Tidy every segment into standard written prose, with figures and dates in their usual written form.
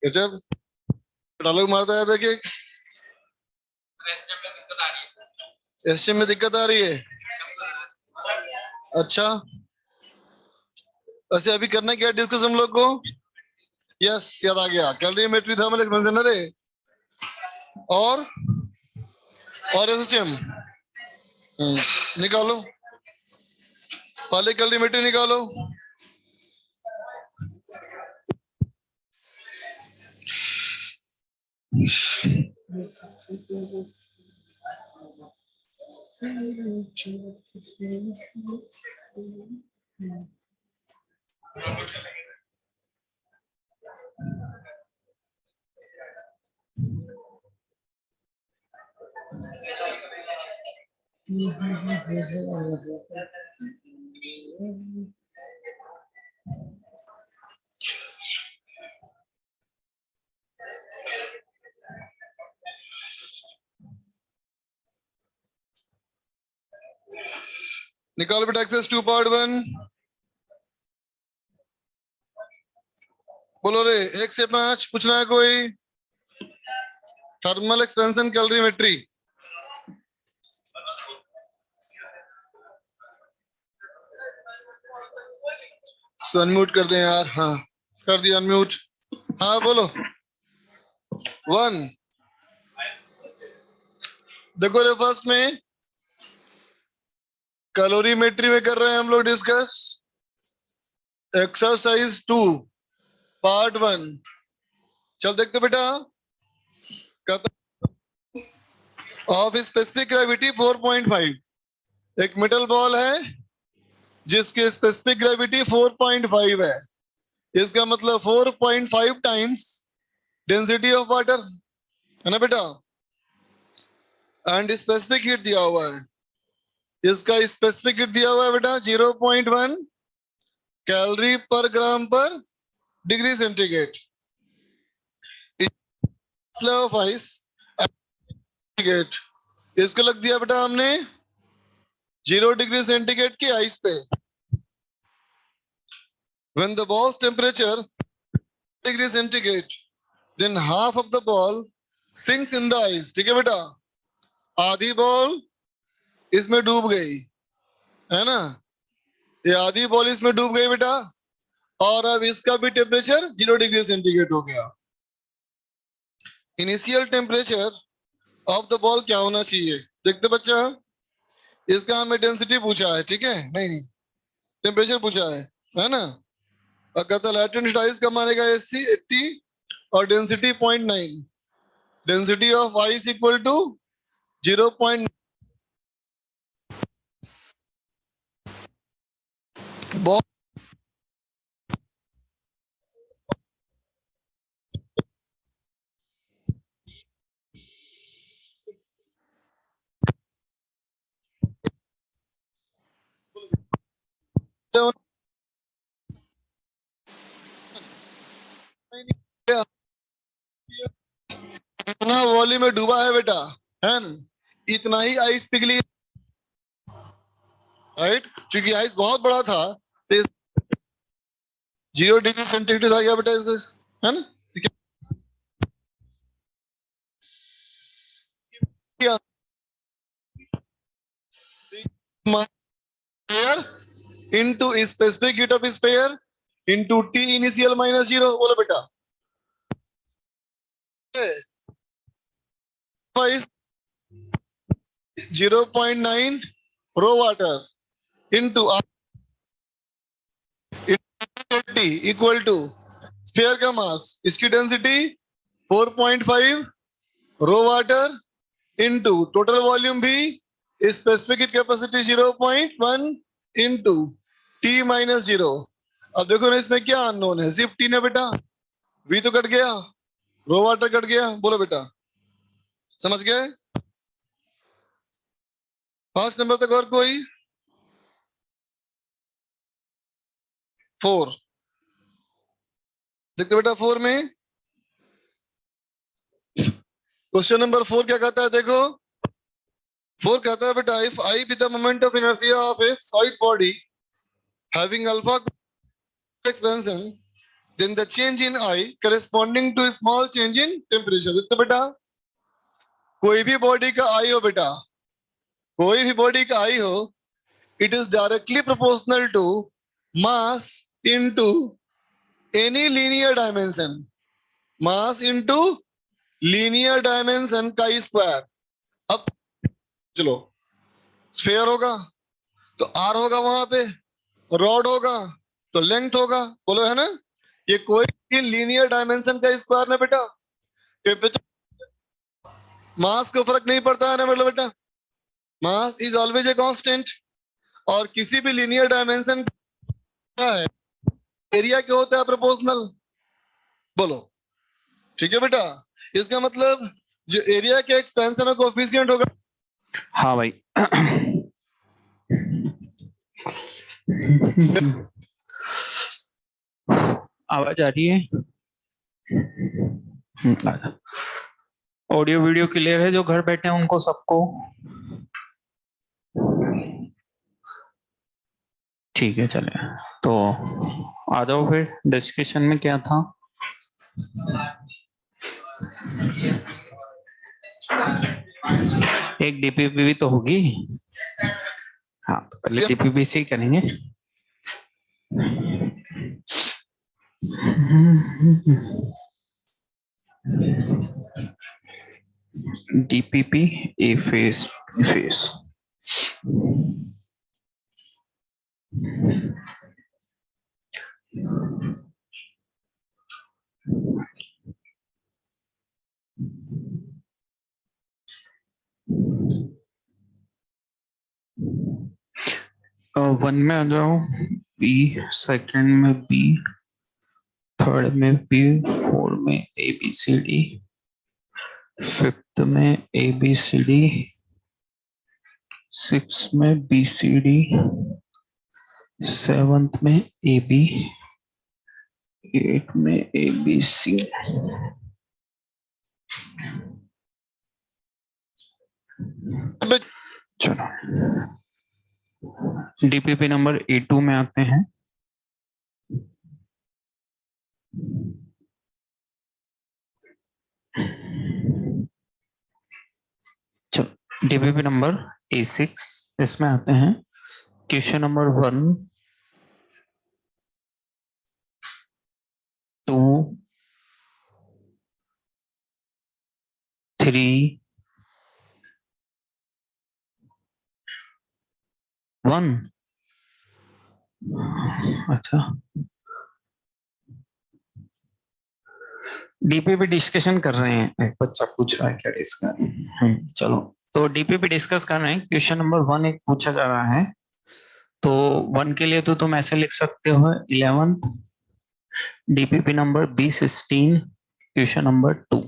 जब डायलॉग मारता है कि एसटीएम में दिक्कत आ रही है। अच्छा अच्छा, अभी करना क्या डिस्कस हम लोग को? यस, याद आ गया, कैलोरीमेट्री, थर्मल एक्सपेंशन। अरे और एसटीएम निकालो, पहले कैलोरीमेट्री निकालो। निकालो बेटा एक्सेस 2.1। बोलो रे, 1 से 5 पूछना है कोई? Thermal expansion calorimetry. तो अनम्यूट कर दें यार। हाँ कर दिया अनम्यूट। हाँ बोलो। 1। देखो रे, फर्स्ट में कैलोरीमेट्री में कर रहे हैं हम लोग डिस्कस एक्सरसाइज 2 पार्ट 1। चल देखते बेटा, ऑफ स्पेसिफिक ग्रेविटी 4.5। एक मेटल बॉल है जिसकी स्पेसिफिक ग्रेविटी 4.5 है। इसका मतलब 4.5 टाइम्स डेंसिटी ऑफ वाटर है ना बेटा। एंड स्पेसिफिक हीट दिया हुआ है। इसका स्पेसिफिक हीट दिया हुआ है बेटा 0.1 कैलोरी पर ग्राम पर डिग्री सेंटीग्रेड। ऑफ आइस इसको लग दिया बेटा हमने 0 डिग्री सेंटीग्रेड की आइस पे। When the ball's temperature degree centigrade, then half of the ball sinks in the ice। ठीक है बेटा, आधी बॉल इसमें डूब गई है ना, ये आधी बॉल इसमें डूब गई बेटा। और अब इसका भी टेम्परेचर 0 डिग्री सेंटीग्रेड हो गया। Initial temperature of the ball क्या होना चाहिए? देखते बच्चा, इसका हमें डेंसिटी पूछा है, ठीक है, नहीं टेम्परेचर पूछा है ना। और कहता लैटेंट आइस का मानेगा 80 और density 0.9। Density of ice equal to 0.9। इतना वॉल्यूम में डूबा है बेटा, है ना, इतना ही आइस पिघली, राइट। क्योंकि आइस बहुत बड़ा था तो 0 डिग्री सेंटीग्रेड आ गया बेटा इसका, है ना। Into specific heat of sphere into T initial minus 0। बोलो बेटा 0.9 rho water into T equal to sphere का मास, इसकी density 4.5 rho water into total volume भी specific heat capacity 0.1 into T minus 0। अब देखो ना इसमें क्या अननोन है, सिर्फ टी ना बेटा, वी तो कट गया, रो वाटर कट गया। बोलो बेटा समझ गए? 5 नंबर तक और कोई? 4 देखते बेटा, 4 में क्वेश्चन नंबर 4 क्या कहता है देखो। 4 कहता है बेटा, if I be the moment of inertia of A solid body having alpha expansion then the change in I corresponding to a small change in temperature. तो बेटा कोई भी बॉडी का आई हो बेटा, कोई भी बॉडी का आई हो, it is directly proportional to mass into any linear dimension. Mass into linear dimension का स्क्वायर. अब चलो स्फीयर होगा तो आर होगा, वहां पे रॉड होगा तो लेंथ होगा, बोलो है ना, ये कोई भी लीनियर डायमेंशन का स्क्वायर ना बेटा. टेम्परेचर मास को फर्क नहीं पड़ता है ना, मतलब बेटा mass is always a constant. और किसी भी लीनियर डायमेंशन का है एरिया क्या होता है, प्रोपोर्शनल. बोलो ठीक है बेटा. इसका मतलब जो एरिया के एक्सपेंशन का कोएफिशिएंट होगा. हाँ भाई. आवाज आ रही है? ऑडियो वीडियो क्लियर है जो घर बैठे हैं उनको सबको? ठीक है चले, तो आ जाओ फिर डिस्कशन में. क्या था? एक डीपीपी भी तो होगी. हाँ तो पहले डीपीपी से ही करेंगे. DPP A phase phase. One में आ जाओ, बी सेकंड में बी, थर्ड में बी, फोर्थ में A B C D, fifth में A B C D, six में बी सी डी, सेवंथ में ए बी, एट में ए बी सी. चलो डीपीपी नंबर A2 में आते हैं. चलो डीपीपी नंबर A6 इसमें आते हैं. Question number 1, 2, 3, 1. अच्छा डीपीपी डिस्कशन कर रहे हैं. एक बच्चा पूछ रहा है क्या डिस्कस. चलो तो डीपीपी डिस्कस कर रहे हैं. क्वेश्चन नंबर 1 एक पूछा जा रहा है. तो 1 के लिए तो तुम ऐसे लिख सकते हो 11th, DPP number B16, question number 2.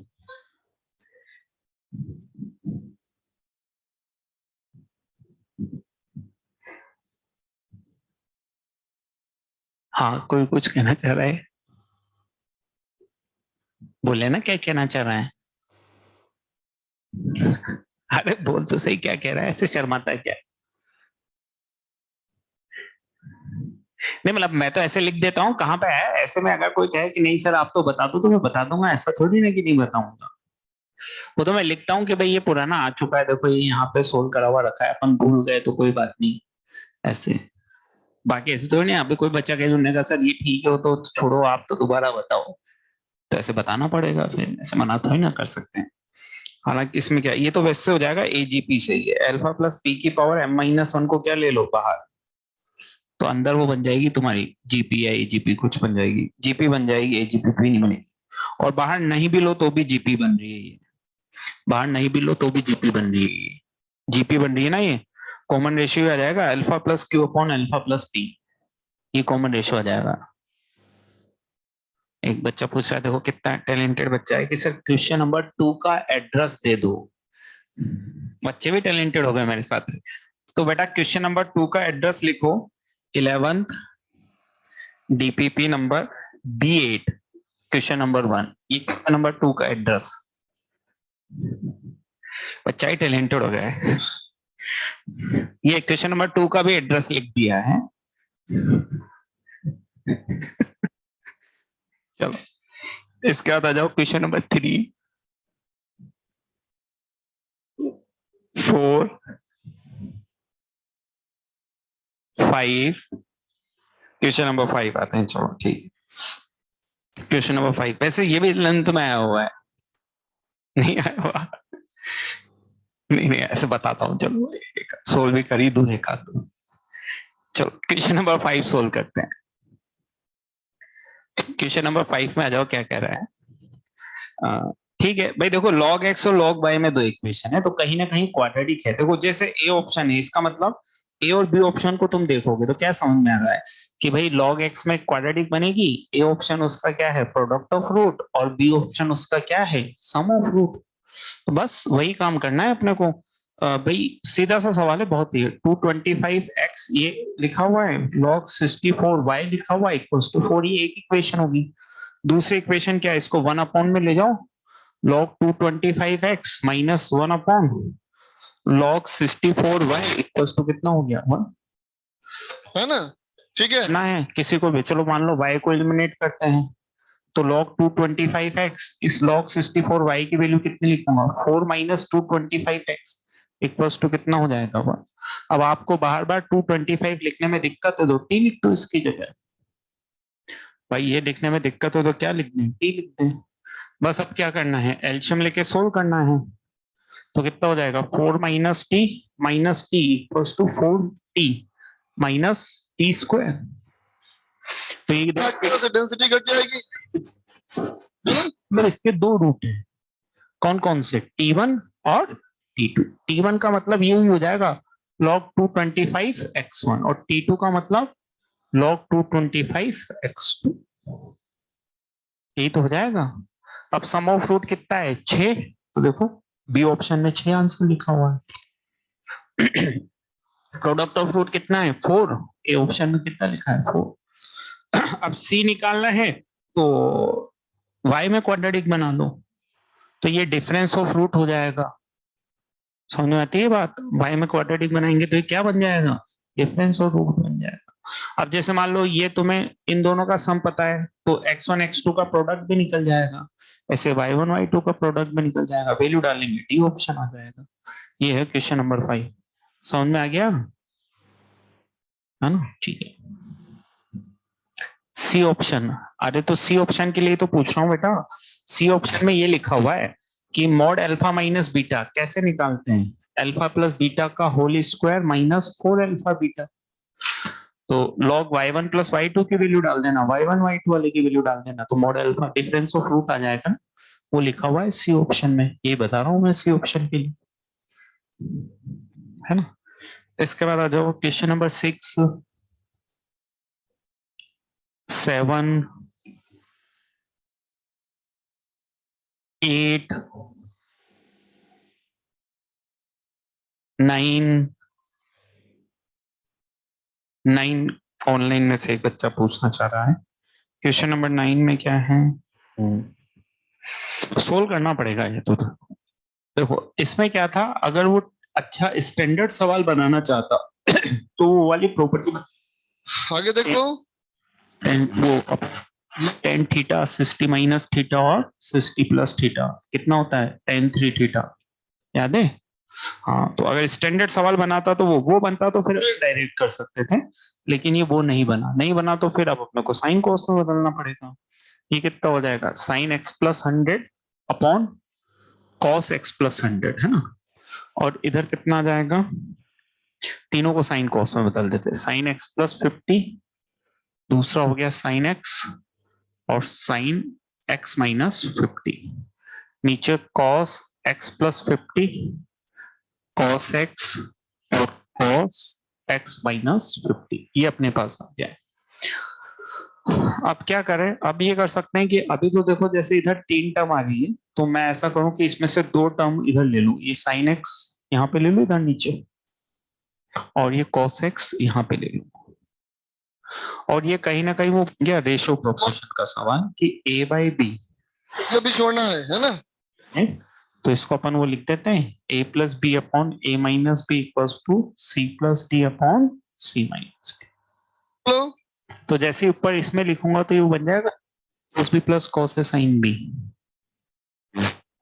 हाँ कोई कुछ कहना चाह रहा है? बोले ना क्या कहना चाह रहा है. अरे बोल तो सही, क्या कह रहा है, ऐसे शर्माता है क्या? नहीं मतलब मैं तो ऐसे लिख देता हूँ, कहाँ पे है ऐसे में. अगर कोई कहे कि नहीं सर आप तो बता दो तो मैं बता दूंगा, ऐसा थोड़ी ना कि नहीं बताऊंगा. वो तो मैं लिखता हूँ कि भाई ये पुराना आ चुका है, देखो ये यहाँ पे सोल्व करा हुआ रखा है, अपन भूल गए तो कोई बात नहीं ऐसे. बाकी ऐसे तो नहीं, यहाँ पे कोई बच्चा कहे सुनने का सर ये ठीक है तो छोड़ो आप तो दोबारा बताओ, तो ऐसे बताना पड़ेगा. फिर ऐसे मना थोड़ी ना कर सकते हैं. हालांकि इसमें क्या, ये तो वैसे हो जाएगा एजीपी से. ये अल्फा प्लस पी की पावर m-1 को क्या ले लो बाहर, तो अंदर वो बन जाएगी तुम्हारी जीपी या एजीपी, कुछ बन जाएगी. जीपी बन जाएगी, एजीपी भी नहीं बनेगी. और बाहर नहीं भी लो तो भी जीपी बन रही है ये. बाहर नहीं भी लो तो भी जीपी बन रही है ये. जीपी बन रही है ना. ये कॉमन रेशियो आ जाएगा alpha plus Q upon alpha plus P. ये कॉमन रेशियो आ जाएगा. एक बच्चा पूछ रहा है, देखो कितना टैलेंटेड बच्चा है, कि सर क्वेश्चन नंबर 2 का एड्रेस दे दो. बच्चे भी टैलेंटेड हो गए मेरे साथ. तो बेटा क्वेश्चन नंबर 2 का एड्रेस लिखो 11th, DPP number B8, question number 1. ये क्वेश्चन नंबर 2 का एड्रेस. बच्चा ही टैलेंटेड हो गया है. ये क्वेश्चन नंबर 2 का भी एड्रेस लिख दिया है. चलो इसके बाद आ जाओ क्वेश्चन नंबर 3, 4, 5। क्वेश्चन नंबर 5 आते हैं। चलो ठीक है, क्वेश्चन नंबर 5 वैसे ये भी लेंथ में आया हुआ है, नहीं आया हुआ? नहीं नहीं, ऐसे बताता हूँ, चलो सोल्व भी कर ही दूं एक आध दो। चलो क्वेश्चन नंबर 5 सोल्व करते हैं। क्वेश्चन नंबर 5 में आ जाओ, क्या कह रहा है। ठीक है भाई, देखो log x और log y में दो इक्वेशन है, तो कहीं ना कहीं क्वाड्रेटिक है। देखो जैसे ए ऑप्शन है, इसका मतलब ए और बी ऑप्शन को तुम देखोगे तो क्या समझ में आ रहा है कि भाई log x में क्वाड्रेटिक बनेगी। ए ऑप्शन उसका क्या है, प्रोडक्ट ऑफ रूट, और बी ऑप्शन उसका क्या है, सम ऑफ रूट। तो बस वही काम करना है अपने को। भाई सीधा सा सवाल है, बहुत ही। 225x ये लिखा हुआ है, log 64y लिखा हुआ है इक्वल्स टू 4, ये एक इक्वेशन होगी। दूसरी इक्वेशन क्या है, इसको 1 अपॉन में ले जाओ, log 225x minus 1 upon log 64y equals to कितना हो गया, 1। है ना? ठीक है, ना है किसी को भी, चलो मान लो y को एलिमिनेट करते हैं, तो log 225x इस log 64y की वैल्यू कितनी लिखूंगा, 4 माइनस 225x इक्वल्स टू कितना हो जाएगा, 1। अब आपको बार बार 225 लिखने में दिक्कत है तो t लिख दो इसकी जगह। भाई ये लिखने में दिक्कत हो तो क्या लिख दें, t लिख दें। बस अब क्या करना है, एल्शियम लेके सोल्व करना है। तो कितना हो जाएगा, 4 minus T equals to 4t minus T square. तो ये डेंसिटी घट जाएगी, है ना? मतलब इसके दो रूट है, कौन कौन से, T1 और T2। T1 का मतलब ये ही हो जाएगा log 225x1, और T2 का मतलब log 225x2, यही तो हो जाएगा। अब सम ऑफ रूट कितना है, 6। तो देखो बी ऑप्शन में 6 आंसर लिखा हुआ है। प्रोडक्ट ऑफ रूट कितना है, 4। ए ऑप्शन में कितना लिखा है, 4। अब सी निकालना है तो y में क्वाड्रेटिक बना लो, तो ये डिफरेंस ऑफ रूट हो जाएगा। समझ में आती है बात, y में क्वाड्रेटिक बनाएंगे तो ये क्या बन जाएगा, डिफरेंस ऑफ रूट बन जाएगा। अब जैसे मान लो ये तुम्हें इन दोनों का सम पता है, तो x1 x2 का प्रोडक्ट भी निकल जाएगा, ऐसे y1 y2 का प्रोडक्ट भी निकल जाएगा, वैल्यू डालेंगे डी ऑप्शन आ जाएगा। ये है क्वेश्चन नंबर 5। समझ में आ गया, है ना? ठीक है, सी ऑप्शन। अरे तो सी ऑप्शन के लिए तो पूछ रहा हूँ बेटा, सी ऑप्शन में ये लिखा हुआ है कि मॉड अल्फा माइनस बीटा कैसे निकालते हैं, अल्फा प्लस बीटा का whole square minus 4 alpha beta. तो log y1 प्लस y2 की वैल्यू डाल देना, y1 y2 वाले की वैल्यू डाल देना, तो mod alpha difference of root आ जाएगा। वो लिखा हुआ है सी ऑप्शन में, ये बता रहा हूँ मैं सी ऑप्शन के लिए, है ना? इसके बाद आ जाओ क्वेश्चन नंबर 6, 7, 8, 9 ऑनलाइन में से एक बच्चा पूछना चाह रहा है। क्वेश्चन नंबर 9 में क्या है, सोल्व करना पड़ेगा ये तो। देखो इसमें क्या था, अगर वो अच्छा स्टैंडर्ड सवाल बनाना चाहता तो वो वाली प्रॉपर्टी, आगे देखो, वो टेन थीटा 60 माइनस थीटा और 60 प्लस थीटा कितना होता है, tan 3 थीटा, याद है? हाँ, तो अगर स्टैंडर्ड सवाल बनाता तो वो बनता तो फिर डायरेक्ट कर सकते थे, लेकिन ये वो नहीं बना तो फिर अब अपने को साइन कॉस में बदलना पड़ेगा। ये कितना हो जाएगा, sine x plus 100 upon cos X plus 100, है ना? और इधर कितना आ जाएगा, तीनों को साइन कॉस में बदल देते, साइन एक्स प्लस 50, दूसरा हो गया साइन एक्स, और साइन एक्स माइनस 50, नीचे cos X plus 50, cos x और कॉस एक्स माइनस 50, ये अपने पास आ गया है। अब क्या करें, अब ये कर सकते हैं कि अभी तो देखो जैसे इधर 3 टर्म आ रही है, तो मैं ऐसा करूं कि इसमें से 2 टर्म इधर ले लूं, ये साइन एक्स यहाँ पे ले लूं इधर नीचे, और ये कॉस एक्स यहाँ पे ले लूं। और ये कहीं ना कहीं वो गया रेशो प्रोपोर्शन का सवाल कि a बाई बी, ये भी छोड़ना है ना? तो इसको अपन वो लिख देते हैं a plus B upon a minus B equals to c plus D upon c minus D. लो, तो जैसे ऊपर इसमें लिखूंगा तो ये बन जाएगा cos b plus cos a sin b,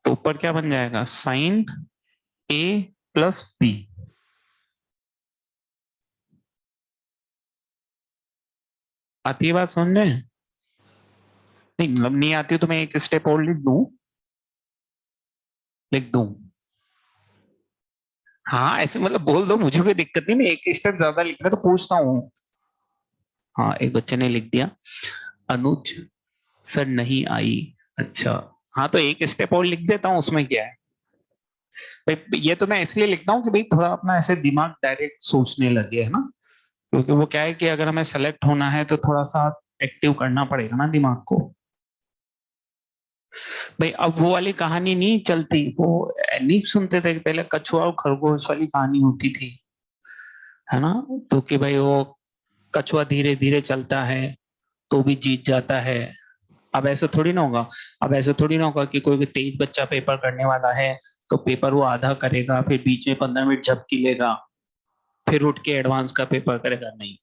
तो ऊपर क्या बन जाएगा, sin a प्लस b। आती है बात समझे? नहीं मतलब नहीं आती तो मैं एक स्टेप और लिख दूं। हाँ ऐसे मतलब बोल दो, मुझे कोई दिक्कत नहीं, मैं एक स्टेप ज्यादा लिखना तो पूछता हूँ। हाँ एक बच्चे ने लिख दिया, अनुज सर नहीं आई। अच्छा, हाँ तो एक स्टेप और लिख देता हूँ, उसमें क्या है भाई, ये तो मैं इसलिए लिखता हूँ कि भाई थोड़ा अपना ऐसे दिमाग डायरेक्ट सोचने लगे, है ना, क्योंकि वो क्या है कि अगर हमें सेलेक्ट होना है तो थोड़ा सा एक्टिव करना पड़ेगा ना दिमाग को। भाई अब वो वाली कहानी नहीं चलती, वो नहीं सुनते थे कि पहले कछुआ और खरगोश वाली कहानी होती थी, है ना, तो कि भाई वो कछुआ धीरे धीरे चलता है तो भी जीत जाता है। अब ऐसा थोड़ी ना होगा, अब ऐसा थोड़ी ना होगा कि कोई तेज बच्चा पेपर करने वाला है तो पेपर वो आधा करेगा, फिर बीच में 15 मिनट झपकी लेगा, फिर उठ के एडवांस का पेपर करेगा। नहीं,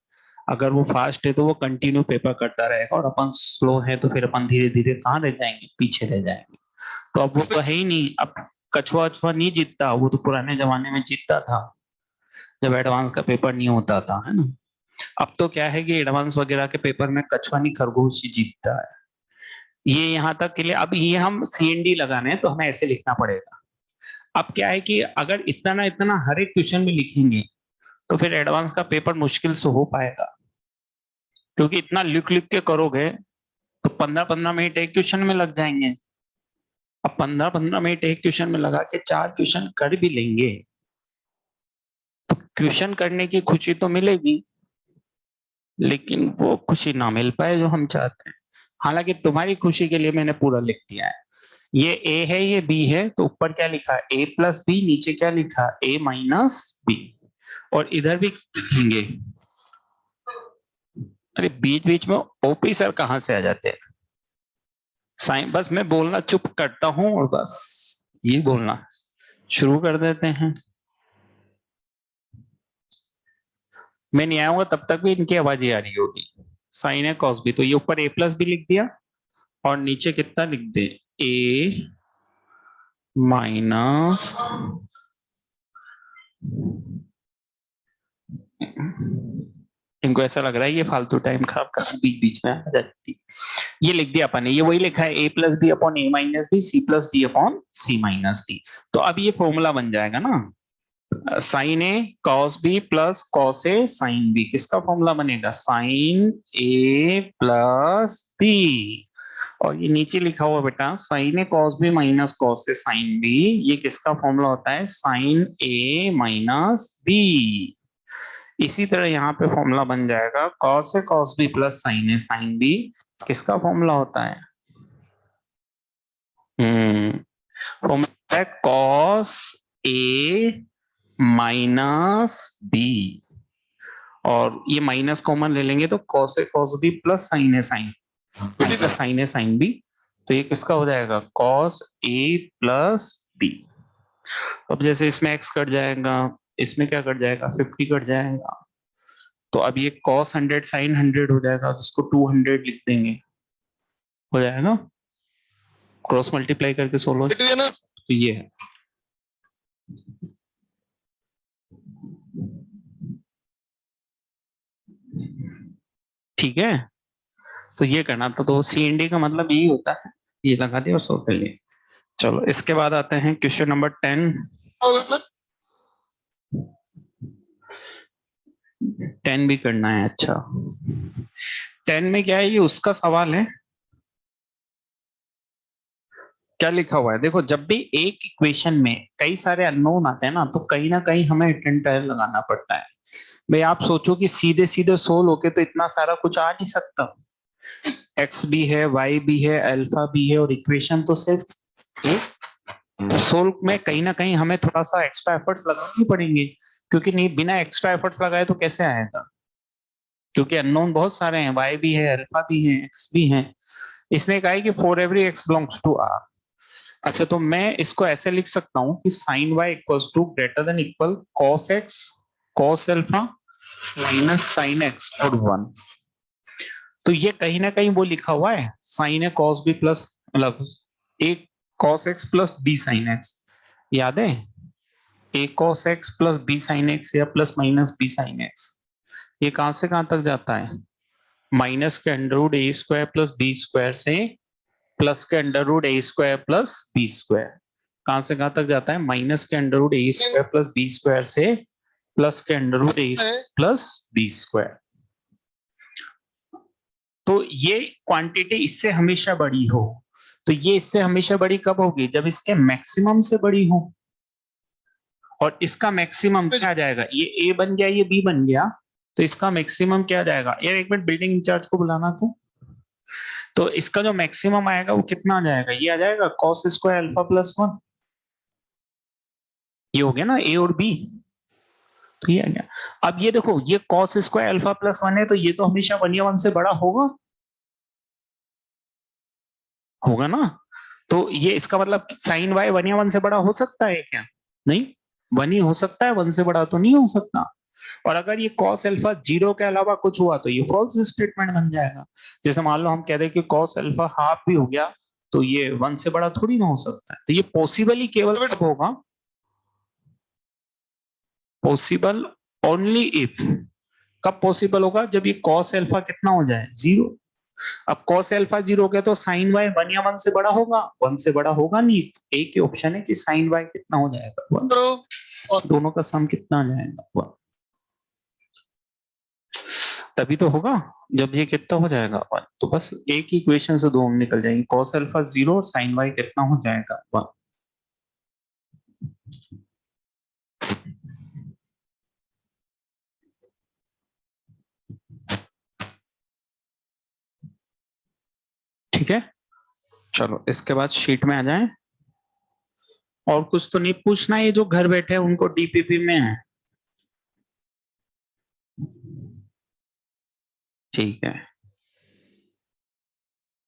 अगर वो फास्ट है तो वो कंटिन्यू पेपर करता रहेगा, और अपन स्लो है तो फिर अपन धीरे धीरे कहाँ रह जाएंगे, पीछे रह जाएंगे। तो अब वो तो है ही नहीं, अब कछुआ वछुआ नहीं जीतता, वो तो पुराने जमाने में जीतता था जब एडवांस का पेपर नहीं होता था, है ना। अब तो क्या है कि एडवांस वगैरह के पेपर में कछुआ नहीं खरगोश ही जीतता है। ये यहाँ तक के लिए, अब ये हम CND लगाने हैं तो हमें ऐसे लिखना पड़ेगा। अब क्या है कि अगर इतना ना इतना हर एक क्वेश्चन में लिखेंगे तो फिर एडवांस का पेपर मुश्किल से हो पाएगा, क्योंकि इतना लिख लिख के करोगे तो 15-15 मिनट एक क्वेश्चन में लग जाएंगे। अब 15-15 मिनट एक क्वेश्चन में लगा के 4 क्वेश्चन कर भी लेंगे तो क्वेश्चन करने की खुशी तो मिलेगी, लेकिन वो खुशी ना मिल पाए जो हम चाहते हैं। हालांकि तुम्हारी खुशी के लिए मैंने पूरा लिख दिया है, ये A है ये B है, तो ऊपर क्या लिखा A प्लस बी, नीचे क्या लिखा A माइनस बी, और इधर भी लिखेंगे। अरे बीच बीच में ओपी सर कहां से आ जाते हैं, साइन बस मैं बोलना चुप करता हूं और बस ये बोलना शुरू कर देते हैं। मैं नहीं आऊंगा तब तक भी इनकी आवाज ही आ रही होगी। साइन है कॉस भी, तो ये ऊपर A प्लस बी लिख दिया और नीचे कितना लिख दे A माइनस, इनको ऐसा लग रहा है ये फालतू टाइम खराब कर बीच बीच में आ जाती, ये लिख दिया अपन ने, ये वही लिखा है A plus B upon A minus B, C plus D upon C minus D. तो अब ये फॉर्मूला बन जाएगा ना, sine A cos B plus cos A sine B, किसका फॉर्मूला बनेगा, साइन ए प्लस बी। और ये नीचे लिखा हुआ बेटा sine A cos B minus cos A sine B, ये किसका फॉर्मूला होता है, साइन ए माइनस बी। इसी तरह यहाँ पे फॉर्मूला बन जाएगा cos A cos B plus sign A sine B, किसका फॉर्मूला होता है, फॉर्मूला है कॉस ए माइनस बी, और ये माइनस कॉमन ले लेंगे तो cos A cos B plus sign A sign plus sign A sine B, तो ये किसका हो जाएगा, कॉस ए प्लस बी। अब जैसे इसमें x कट जाएगा, इसमें क्या कट जाएगा, 50 कट जाएगा, तो अब ये cos 100 sin 100 हो जाएगा, तो इसको 200 लिख देंगे, हो जाएगा, क्रॉस मल्टीप्लाई करके सोल्व है ना, तो ये है। ठीक है, तो ये करना था, तो CND का मतलब यही होता है, ये लगा दिया और सोल्व कर लिया। चलो इसके बाद आते हैं क्वेश्चन नंबर 10। 10 भी करना है, अच्छा 10 में क्या है, ये उसका सवाल है, क्या लिखा हुआ है देखो, जब भी एक इक्वेशन में कई सारे अननोन आते हैं ना तो कहीं ना कहीं हमें हिडन टेल लगाना पड़ता है। भाई आप सोचो कि सीधे सीधे सोल्व होके तो इतना सारा कुछ आ नहीं सकता, एक्स भी है, वाई भी है, अल्फा भी है, और इक्वेशन तो सिर्फ एक, सोल्व में कहीं ना कहीं हमें थोड़ा सा एक्स्ट्रा एफर्ट्स लगाने पड़ेंगे, क्योंकि नहीं बिना एक्स्ट्रा एफर्ट्स लगाए तो कैसे आएगा, क्योंकि अननोन बहुत सारे हैं, वाई भी है, अल्फा भी है, एक्स भी है। इसने कहा है कि for every X belongs to R. अच्छा, तो मैं इसको ऐसे लिख सकता हूं कि sine Y equals to greater than equal cos X cos alpha minus sine X और 1। तो ये कहीं ना कहीं वो लिखा हुआ है sine A cos B plus मतलब A cos X plus B sine X, याद है A cos X plus B sine X या plus minus B sine X, ये कहां से कहां तक जाता है, माइनस के under root A square plus B square से प्लस के under root A square plus B square, कहां से कहां तक जाता है, माइनस के under root A square plus B square से प्लस के अंडर रूट ए प्लस बी स्क्वायर। तो ये क्वांटिटी इससे हमेशा बड़ी हो, तो ये इससे हमेशा बड़ी कब होगी, जब इसके मैक्सिमम से बड़ी हो, और इसका मैक्सिमम क्या आ जाएगा, ये ए बन गया ये बी बन गया, तो इसका मैक्सिमम क्या आ जाएगा, यार एक मिनट बिल्डिंग इंचार्ज को बुलाना तो इसका जो मैक्सिमम आएगा वो कितना आ जाएगा, ये आ जाएगा कॉस स्क्वायर अल्फा प्लस 1, ये हो गया ना ए और बी, तो ये आ गया। अब ये देखो ये कॉस स्क्वायर अल्फा प्लस 1 है, तो ये तो हमेशा 1 या 1 से बड़ा होगा, होगा ना, तो ये इसका मतलब साइन वाई 1 या 1 से बड़ा हो सकता है क्या, नहीं 1 ही हो सकता है, 1 से बड़ा तो नहीं हो सकता। और अगर ये cos अल्फा 0 के अलावा कुछ हुआ तो ये फॉल्स स्टेटमेंट बन जाएगा। जैसे मान लो हम कह दें कि cos अल्फा हाफ भी हो गया तो ये 1 से बड़ा थोड़ी ना हो सकता है, तो ये पॉसिबल ही केवल कब होगा, पॉसिबल ओनली इफ, कब पॉसिबल होगा, जब ये cos अल्फा कितना हो जाए 0। अब cos अल्फा 0 हो गया तो sin y 1 या 1 से बड़ा होगा, 1 से बड़ा होगा नहीं, एक ही ऑप्शन है कि sin y कितना हो जाएगा 1, और दोनों का सम कितना आ जाएगा 1, तभी तो होगा जब ये कितना हो जाएगा 1, तो बस एक ही इक्वेशन से दो हम निकल जाएंगे, cos अल्फा 0 sin y कितना हो जाएगा 1। ठीक है, चलो इसके बाद शीट में आ जाए, और कुछ तो नहीं पूछना, ये जो घर बैठे हैं उनको डीपीपी में है, ठीक है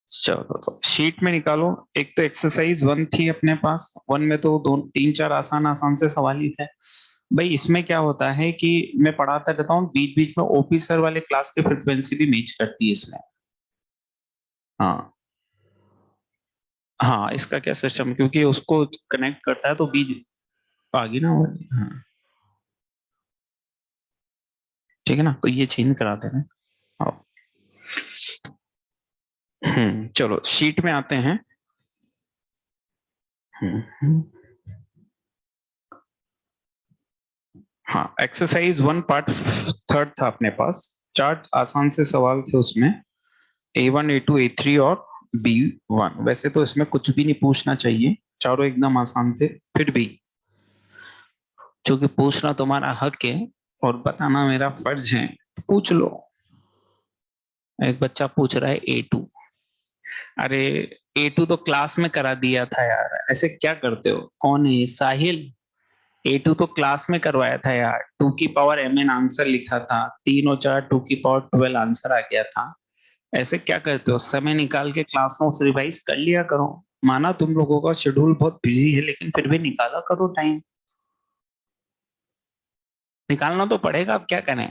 चलो तो शीट में निकालो। एक तो एक्सरसाइज 1 थी अपने पास, 1 में तो 2 3 4 आसान आसान से सवाल ही थे भाई। इसमें क्या होता है कि मैं पढ़ाता रहता हूँ, बीच बीच में ओपी सर वाले क्लास की फ्रिक्वेंसी भी मैच करती है इसमें। हाँ हाँ, इसका क्या सिस्टम, क्योंकि उसको कनेक्ट करता है तो बीच आगे ना हो। हाँ ठीक है ना, तो ये चेंज करा देना। चलो शीट में आते हैं। हाँ, एक्सरसाइज 1 पार्ट 3 था अपने पास, 4 आसान से सवाल थे उसमें, A1 A2 A3 और B1। वैसे तो इसमें कुछ भी नहीं पूछना चाहिए, चारों एकदम आसान थे, फिर भी क्योंकि पूछना तुम्हारा हक है और बताना मेरा फर्ज है, पूछ लो। एक बच्चा पूछ रहा है A2, अरे A2 तो क्लास में करा दिया था यार, ऐसे क्या करते हो, कौन है साहिल, A2 तो क्लास में करवाया था यार, 2 की पावर mn आंसर लिखा था, 3 और 4 2 की पावर 12 आंसर आ गया था, ऐसे क्या करते हो, समय निकाल के क्लास नोट्स रिवाइज कर लिया करो। माना तुम लोगों का शेड्यूल बहुत बिजी है, लेकिन फिर भी निकाला करो टाइम, निकालना तो पड़ेगा, अब क्या करें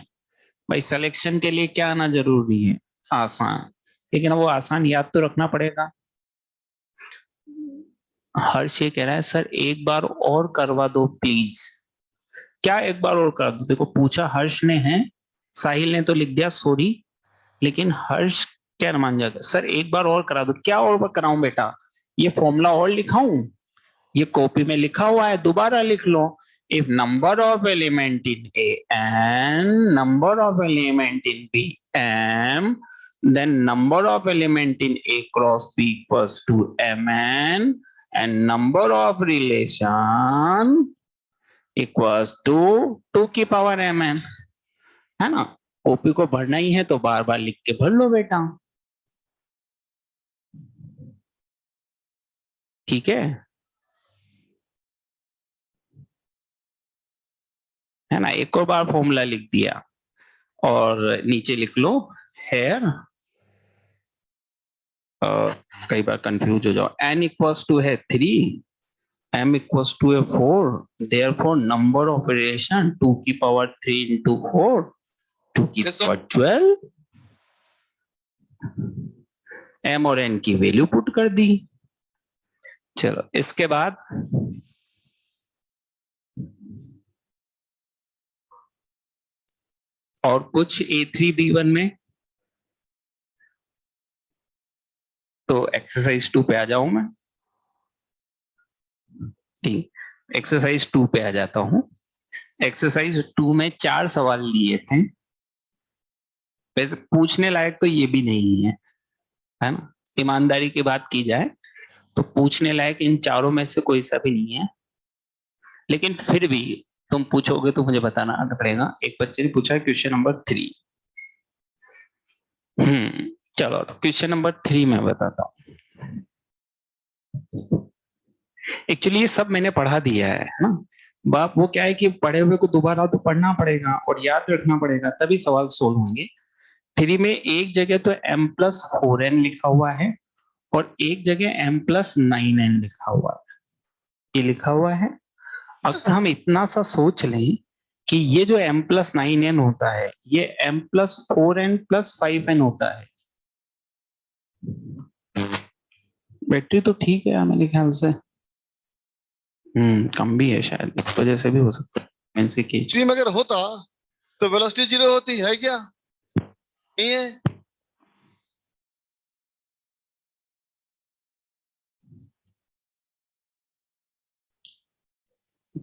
भाई, सिलेक्शन के लिए क्या आना जरूरी है, आसान, लेकिन वो आसान याद तो रखना पड़ेगा। हर्ष ये कह रहा है सर एक बार और करवा दो प्लीज, क्या एक बार और कर दो, देखो पूछा हर्ष ने है, साहिल ने तो लिख दिया सॉरी, लेकिन हर्ष क्या मान जाएगा, सर एक बार और करा दो, क्या और कराऊं बेटा, ये फॉर्मूला और लिखाऊं, ये कॉपी में लिखा हुआ है दोबारा लिख लो, if number of element in A N, number of element in B M, then number of element in A cross B equals to Mn, and number of relation equals to 2 की power Mn, है ना, copy को भरना ही है तो बार बार लिख के भर लो बेटा, ठीक है ना, एक और बार फॉर्मूला लिख दिया और नीचे लिख लो हेयर, कई बार कंफ्यूज हो जाओ, n इक्वल्स टू है 3, m इक्वल्स टू है 4, देयरफॉर नंबर ऑफ रिलेशन 2 की पावर 3 into 4, 2 की पावर 12, एम और एन की वैल्यू पुट कर दी। चलो इसके बाद और कुछ A3B1 में, तो एक्सरसाइज 2 पे आ जाऊं मैं। ठीक, एक्सरसाइज 2 पे आ जाता हूं। एक्सरसाइज 2 में 4 सवाल लिए थे। वैसे पूछने लायक तो ये भी नहीं है ना, ईमानदारी की बात की जाए तो पूछने लायक इन चारों में से कोई सा भी नहीं है, लेकिन फिर भी तुम पूछोगे तो मुझे बताना आना पड़ेगा। एक बच्चे ने पूछा क्वेश्चन नंबर 3। चलो क्वेश्चन नंबर 3 में बताता हूँ। एक्चुअली ये सब मैंने पढ़ा दिया है ना बाप, वो क्या है कि पढ़े हुए को दोबारा तो पढ़ना पड़ेगा और याद रखना पड़ेगा, तभी सवाल सोल्व होंगे। 3 में एक जगह तो m+4n लिखा हुआ है और एक जगह m+9n लिखा हुआ है। ये लिखा हुआ है। अगर हम इतना सा सोच लें कि ये जो m+9n होता है ये m+4n+5n होता है। बैटरी तो ठीक है मेरे ख्याल से, कम भी है शायद, इस वजह से भी हो सकता है। स्ट्रीम अगर होता तो वेलोसिटी 0 होती है क्या? नहीं है।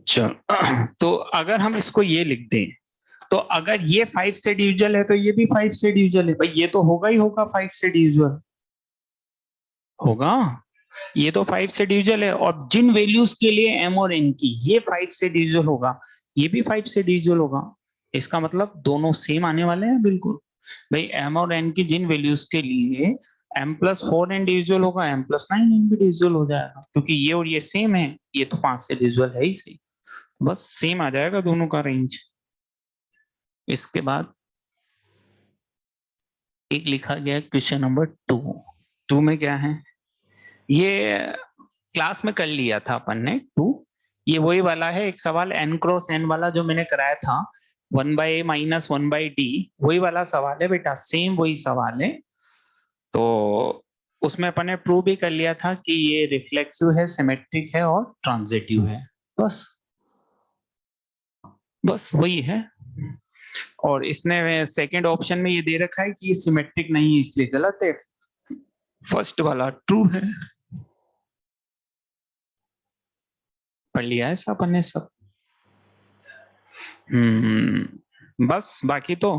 चल तो अगर हम इसको ये लिख दें, तो अगर ये 5 से डिविजल है तो ये भी 5 से डिविजल है भाई, ये तो होगा ही होगा 5 से डिविजल होगा। ये तो 5 से डिविजल है और जिन वैल्यूज के लिए m और n की ये 5 से डिविजल होगा, ये भी 5 से डिविजल होगा। इसका मतलब दोनों सेम आने वाले हैं बिल्कुल। भाई m और n की जिन वैल्यूज के लिए m+4n डिविजल होगा, m+9n भी डिविजल हो जाएगा, क्योंकि ये और ये सेम है। ये तो 5 से डिविजल है ही सही, बस सेम आ जाएगा दोनों का रेंज। इसके बाद एक लिखा गया क्वेश्चन नंबर 2 में क्या है, ये क्लास में कर लिया था अपन ने 2। ये वही वाला है, एक सवाल n×n वाला जो मैंने कराया था, 1/a - 1/d, वही वाला सवाल है बेटा, सेम वही सवाल है। तो उसमें अपन ने प्रूव भी कर लिया था कि ये रिफ्लेक्सिव है, सिमेट्रिक है और ट्रांजिटिव है। बस वही है। और इसने सेकंड ऑप्शन में ये दे रखा है कि ये सिमेट्रिक नहीं है, इसलिए गलत है। फर्स्ट वाला ट्रू है। पढ़ लिया है सब अपन ने सब। बस बाकी तो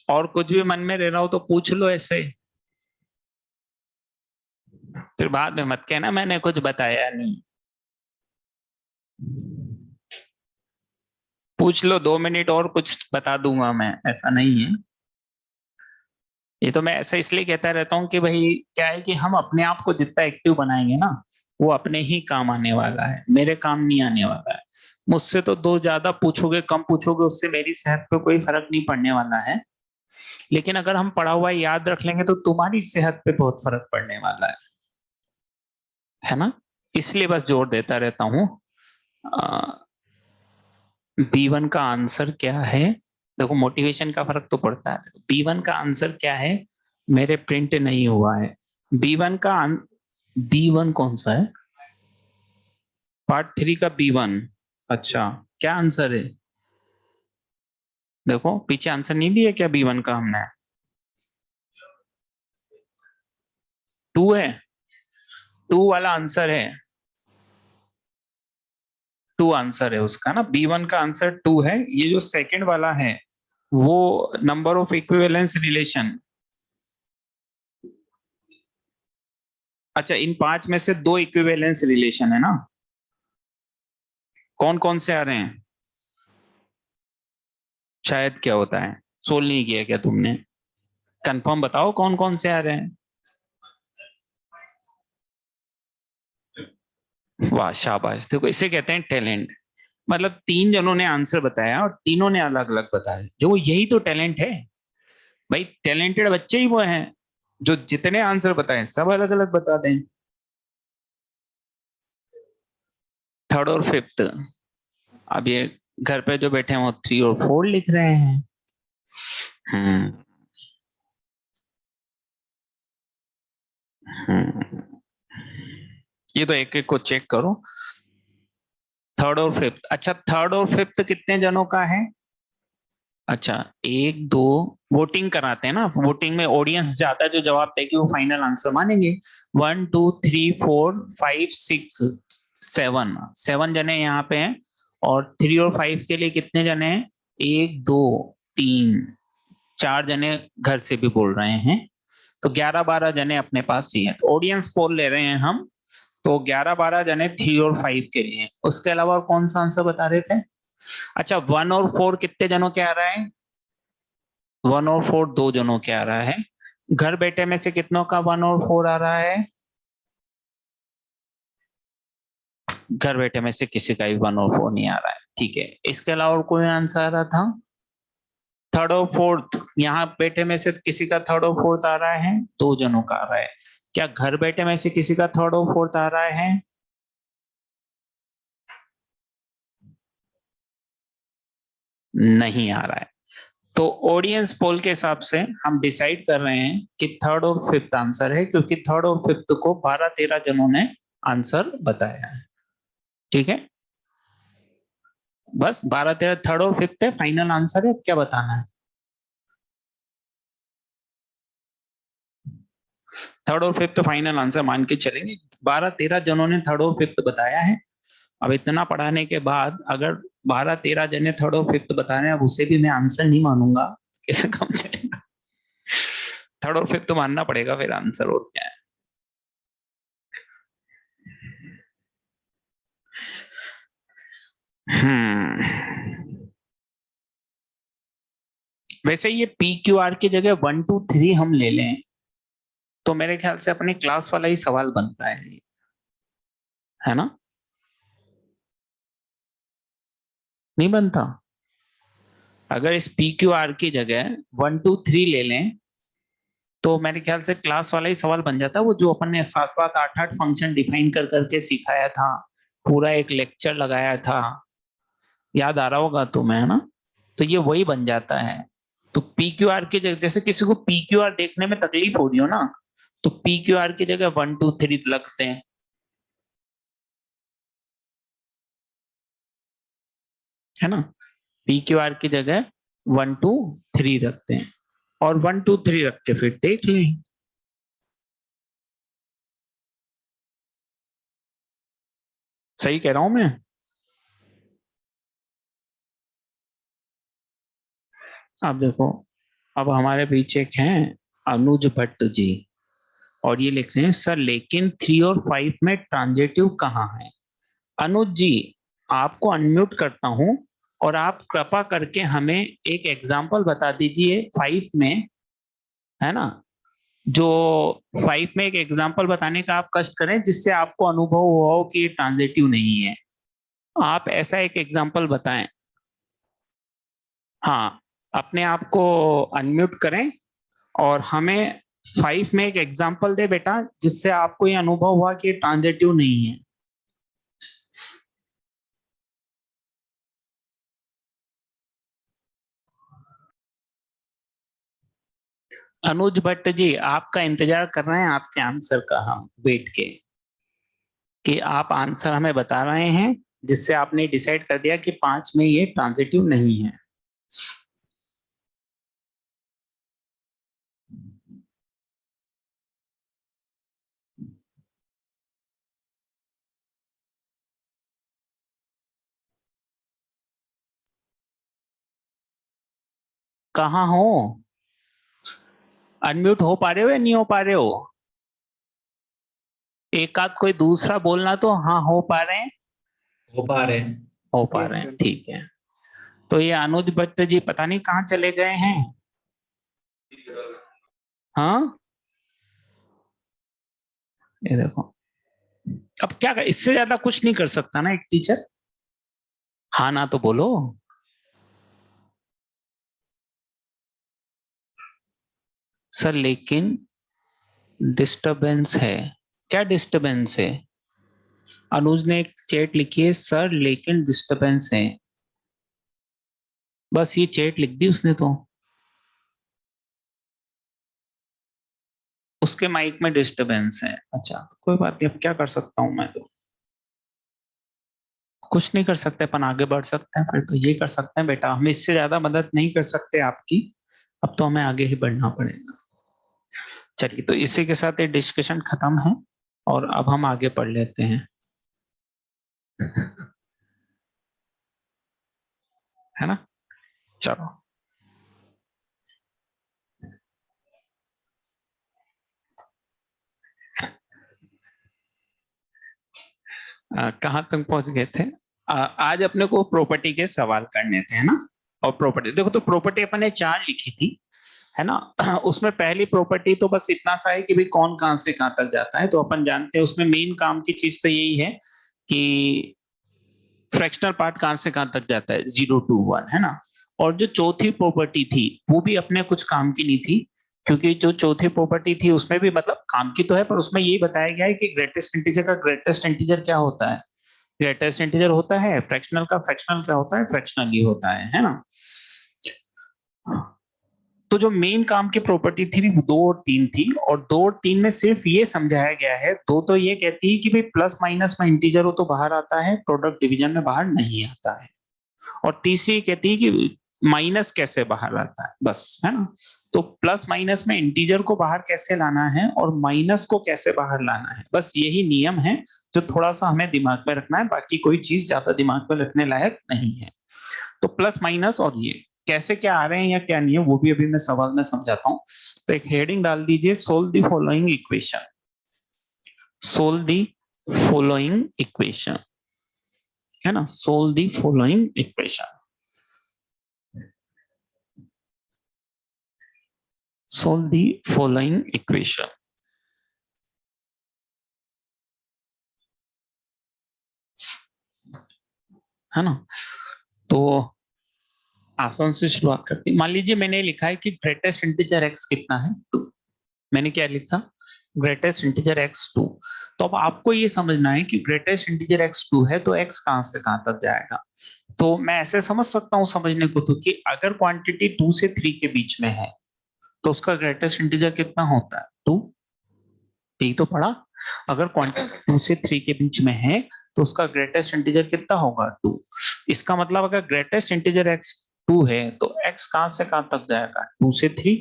और कुछ भी मन में रह रहा हो तो पूछ लो ऐसे, फिर बाद में मत कहना मैंने कुछ बताया नहीं। पूछ लो, 2 मिनट और कुछ बता दूंगा मैं, ऐसा नहीं है। ये तो मैं ऐसा इसलिए कहता रहता हूँ कि भाई क्या है कि हम अपने आप को जितना एक्टिव बनाएंगे ना, वो अपने ही काम आने वाला है, मेरे काम नहीं आने वाला है। मुझसे तो 2 ज्यादा पूछोगे कम पूछोगे, उससे मेरी सेहत पे कोई फर्क नहीं पड़ने वाला है। लेकिन अगर हम पढ़ा हुआ याद रख लेंगे तो तुम्हारी सेहत पे बहुत फर्क पड़ने वाला है ना। इसलिए बस जोर देता रहता हूँ। B1 का आंसर क्या है, देखो मोटिवेशन का फर्क तो पड़ता है। B1 का आंसर क्या है, मेरे प्रिंट नहीं हुआ है। B1 कौन सा है, पार्ट 3 का B1। अच्छा, क्या आंसर है, देखो पीछे आंसर नहीं दिया क्या B1 का हमने। 2 है, 2 वाला आंसर है, 2 आंसर है उसका ना। B1 का आंसर 2 है। ये जो सेकंड वाला है वो नंबर ऑफ इक्विवेलेंस रिलेशन। अच्छा, इन 5 में से 2 इक्विवेलेंस रिलेशन है ना, कौन कौन से आ रहे हैं, शायद क्या होता है, सोल्व नहीं किया क्या तुमने, कंफर्म बताओ कौन कौन से आ रहे हैं। वाह शाबाश, देखो इसे कहते हैं टैलेंट। मतलब 3 जनों ने आंसर बताया और तीनों ने अलग अलग बताया, जो यही तो टैलेंट है भाई। टैलेंटेड बच्चे ही वो हैं जो जितने आंसर बताए सब अलग अलग बता दें। थर्ड और फिफ्थ, अब ये घर पे जो बैठे हैं वो 3 और 4 लिख रहे हैं। हम्म ये तो एक एक को चेक करो। थर्ड और फिफ्थ, अच्छा थर्ड और फिफ्थ कितने जनों का है? अच्छा एक दो, वोटिंग कराते हैं ना, वोटिंग में ऑडियंस ज्यादा जो जवाब देगी वो फाइनल आंसर मानेंगे। 1 2 3 4 5 6 7, 7 जने यहाँ पे हैं। और 3 और 5 के लिए कितने जने हैं? 1 2 3 4 जने घर से भी बोल रहे हैं। तो 11 12 जने अपने पास ही है, तो ऑडियंस पोल ले रहे हैं हम। तो 11 12 जने 3 और 5 के लिए। उसके अलावा और कौन सा आंसर बता रहे थे? अच्छा 1 और 4 कितने जनों के आ रहा है? 1 और 4 2 जनों के आ रहा है। घर बैठे में से कितनों का 1 और 4 आ रहा है? घर बैठे में से किसी का भी 1 और 4 नहीं आ रहा है। ठीक है, इसके अलावा और कोई आंसर आ रहा था? थर्ड और फोर्थ, यहाँ बैठे में से किसी का थर्ड और फोर्थ आ रहा है? 2 जनों का आ रहा है। क्या घर बैठे में से किसी का थर्ड और फोर्थ आ रहा है? नहीं आ रहा है। तो ऑडियंस पोल के हिसाब से हम डिसाइड कर रहे हैं कि थर्ड और फिफ्थ आंसर है, क्योंकि थर्ड और फिफ्थ को 12 13 जनों ने आंसर बताया है। ठीक है, बस 12 13 थर्ड और फिफ्थ है, फाइनल आंसर है। क्या बताना है? थर्ड और फिफ्थ फाइनल आंसर मान के चलेंगे। 12 13 जनों ने थर्ड और फिफ्थ बताया है। अब इतना पढ़ाने के बाद अगर 12 13 जने थर्ड और फिफ्थ बता रहे हैं, अब उसे भी मैं आंसर नहीं मानूंगा, कैसे काम चलेगा? थर्ड और फिफ्थ तो मानना पड़ेगा फिर आंसर, और क्या है। वैसे ये पी क्यू आर की जगह 1 2 3 हम ले लें तो मेरे ख्याल से अपनी क्लास वाला ही सवाल बनता है ना? नहीं बनता? अगर इस पी क्यू आर की जगह 1 2 3 ले लें तो मेरे ख्याल से क्लास वाला ही सवाल बन जाता है, वो जो अपन ने 7 7 8 8 फंक्शन डिफाइन कर करके सिखाया था, पूरा एक लेक्चर लगाया था, याद आ रहा होगा तुम्हें, है ना? तो ये वही बन जाता है। तो पी क्यू आर की जगह, जैसे किसी को पी क्यू आर देखने में तकलीफ हो रही हो ना, तो पी क्यू आर की जगह 1 2 3 लगते हैं, है ना? पी क्यू आर की जगह 1 2 3 रखते हैं, और 1 2 3 रख के फिर देख लें। सही कह रहा हूं मैं? अब देखो, अब हमारे पीछे एक हैं अनुज भट्ट जी, और ये लिख रहे हैं सर लेकिन 3 और 5 में ट्रांजिटिव कहाँ है? अनुज जी, आपको अनम्यूट करता हूं, और आप कृपा करके हमें एक एग्जाम्पल बता दीजिए 5 में, है ना? जो 5 में एक एग्जाम्पल बताने का आप कष्ट करें, जिससे आपको अनुभव हुआ हो कि ये ट्रांजिटिव नहीं है। आप ऐसा एक एग्जाम्पल बताएं। हाँ, अपने आप को अनम्यूट करें और हमें 5 में एक एग्जाम्पल दे बेटा, जिससे आपको ये अनुभव हुआ कि ये ट्रांजिटिव नहीं है। अनुज भट्ट जी, आपका इंतजार कर रहे हैं, आपके आंसर का, हम बैठ के, कि आप आंसर हमें बता रहे हैं जिससे आपने डिसाइड कर दिया कि 5 में ये ट्रांजिटिव नहीं है। कहाँ हो? अनम्यूट हो पा रहे हो या नहीं हो पा रहे हो? एक आध कोई दूसरा बोलना तो, हाँ हो पा रहे हैं? हो पा रहे हैं। हो पा रहे हैं, ठीक है। तो ये अनुज भट्ट जी पता नहीं कहाँ चले गए हैं। हाँ, ये देखो, अब क्या कर, इससे ज्यादा कुछ नहीं कर सकता ना एक टीचर। हाँ ना तो बोलो। सर लेकिन डिस्टरबेंस है। क्या डिस्टरबेंस है? अनुज ने एक चैट लिखी है, सर लेकिन डिस्टरबेंस है। बस ये चैट लिख दी उसने तो। उसके माइक में डिस्टरबेंस है। अच्छा कोई बात नहीं, अब क्या कर सकता हूं मैं, तो कुछ नहीं कर सकते अपन, आगे बढ़ सकते हैं। फिर तो ये कर सकते हैं बेटा, हम इससे ज्यादा मदद नहीं कर सकते आपकी, अब तो हमें आगे ही बढ़ना पड़ेगा। चलिए तो इसी के साथ ये डिस्कशन खत्म है और अब हम आगे पढ़ लेते हैं, है ना। चलो कहाँ तक पहुंच गए थे। आज अपने को प्रॉपर्टी के सवाल करने थे, है ना। और प्रॉपर्टी देखो, तो प्रॉपर्टी अपन ने 4 लिखी थी, है ना। उसमें पहली प्रॉपर्टी तो बस इतना सा है कि भाई कौन कहां से कहां तक जाता है, तो अपन जानते हैं उसमें मेन काम की चीज तो यही है कि फ्रैक्शनल पार्ट कहां से कहां तक जाता है, 0 to 1, है ना। और जो चौथी प्रॉपर्टी थी वो भी अपने कुछ काम की नहीं थी, क्योंकि जो चौथी प्रॉपर्टी थी उसमें भी मतलब काम की तो है, पर उसमें यही बताया गया है कि ग्रेटेस्ट इंटीजर का ग्रेटेस्ट इंटीजर क्या होता है, ग्रेटेस्ट इंटीजर होता है। फ्रैक्शनल का फ्रैक्शनल क्या होता है, फ्रैक्शनल ही होता है ना। तो जो मेन काम की प्रॉपर्टी थी वो 2 और 3 थी, और 2 और 3 में सिर्फ ये समझाया गया है, 2 तो ये कहती है कि भाई प्लस माइनस में इंटीजर हो तो बाहर आता है, प्रोडक्ट डिवीजन में बाहर नहीं आता है। और तीसरी कहती है कि माइनस कैसे बाहर आता है, बस, है ना। तो प्लस माइनस में इंटीजर को बाहर कैसे लाना है और माइनस को कैसे बाहर लाना है, बस यही नियम है जो थोड़ा सा हमें दिमाग में रखना है, बाकी कोई चीज ज्यादा दिमाग में रखने लायक नहीं है। तो प्लस माइनस और ये कैसे क्या आ रहे हैं या क्या नहीं है वो भी अभी मैं सवाल में समझाता हूँ। तो एक हेडिंग डाल दीजिए, solve the following equation, solve the following equation, है ना, solve the following equation, solve the following equation, है ना। तो आसान से शुरुआत करते हैं। मान लीजिए मैंने लिखा है कि ग्रेटेस्ट इंटीजर x कितना है, 2। मैंने क्या लिखा, ग्रेटेस्ट इंटीजर x 2। तो अब आपको ये समझना है कि ग्रेटेस्ट इंटीजर x 2 है तो x कहां से कहां तक जाएगा। तो मैं ऐसे समझ सकता हूं समझने को, तो कि अगर क्वांटिटी 2 से 3 के बीच में है तो उसका ग्रेटेस्ट इंटीजर कितना होता है, 2। यही तो पढ़ा, अगर क्वांटिटी 2 से 3 के बीच में है तो उसका ग्रेटेस्ट इंटीजर कितना होगा, 2। इसका मतलब अगर ग्रेटेस्ट इंटीजर x 2 है तो x कहां से कहां तक जाएगा, 2 से 3।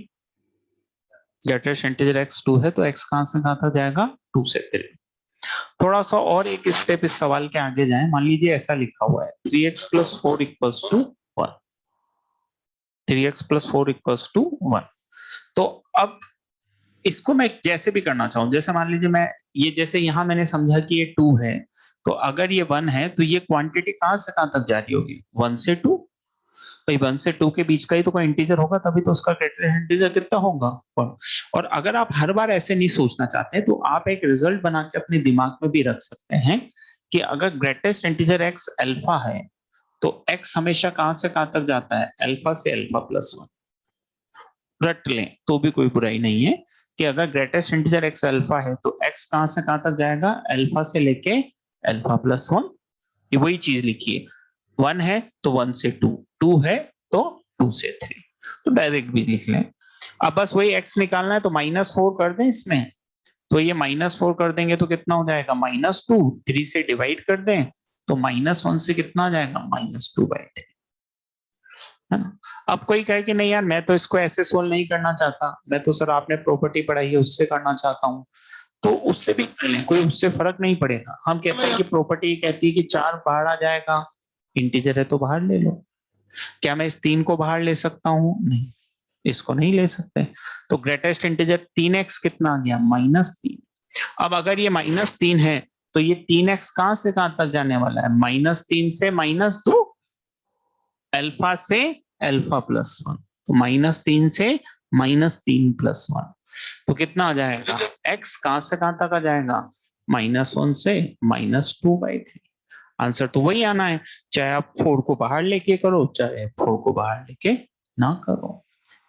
ग्रेटेस्ट इंटीजर x 2 है तो x कहां से कहां तक जाएगा, 2 से 3। थोड़ा सा और एक स्टेप इस सवाल के आगे जाए। मान लीजिए ऐसा लिखा हुआ है 3x + 4 = 1, 3x + 4 = 1। तो अब इसको मैं जैसे भी करना चाहूं, जैसे मान लीजिए मैं ये, जैसे यहां मैंने समझा कि ये 2 है, तो अगर ये 1 है तो ये क्वांटिटी कहां से कहां तक जा रही होगी, 1 से 2। भाई 1 से 2 के बीच का ही तो कोई इंटीजर होगा, तभी तो उसका इंटीजर कितना होगा, 1। और अगर आप हर बार ऐसे नहीं सोचना चाहते तो आप एक रिजल्ट बना के अपने दिमाग में भी रख सकते हैं कि अगर ग्रेटेस्ट इंटीजर x अल्फा है तो x हमेशा कहां से कहां तक जाता है, अल्फा से अल्फा + 1। रट लें तो भी कोई बुराई नहीं है कि अगर ग्रेटेस्ट इंटीजर x अल्फा है तो x कहां से कहां तक जाएगा, अल्फा से लेके अल्फा + 1। ये वही चीज लिखिए, 1 है तो 1 से 2, 2 है तो 2 से 3, तो डायरेक्ट भी लिख लें। अब बस वही x निकालना है तो -4 कर दें इसमें, तो ये -4 कर देंगे तो कितना हो जाएगा, -2। 3 से डिवाइड कर दें तो -1 से कितना आ जाएगा, -2/3, है ना। अब कोई कहे कि नहीं यार मैं तो इसको ऐसे सोल्व नहीं करना चाहता, मैं तो सर आपने प्रॉपर्टी पढ़ाई है उससे करना चाहता हूँ, तो उससे भी कर लें, कोई उससे फर्क नहीं पड़ेगा। हम कहते हैं कि प्रॉपर्टी कहती है कि 4 बाहर आ जाएगा, इंटीजर है तो बाहर ले लो। क्या मैं इस 3 को बाहर ले सकता हूँ, नहीं, इसको नहीं ले सकते। तो ग्रेटेस्ट इंटीजर 3x कितना आ गया, -3। अब अगर ये -3 है तो ये 3x कहां से कहां तक जाने वाला है, -3 से -2, अल्फा से अल्फा + 1। तो -3 से -3 + 1, तो कितना आ जाएगा, x कहां से कहां तक आ जाएगा, -1 से -2/3। आंसर तो वही आना है, चाहे आप 4 को बाहर लेके करो चाहे 4 को बाहर लेके ना करो।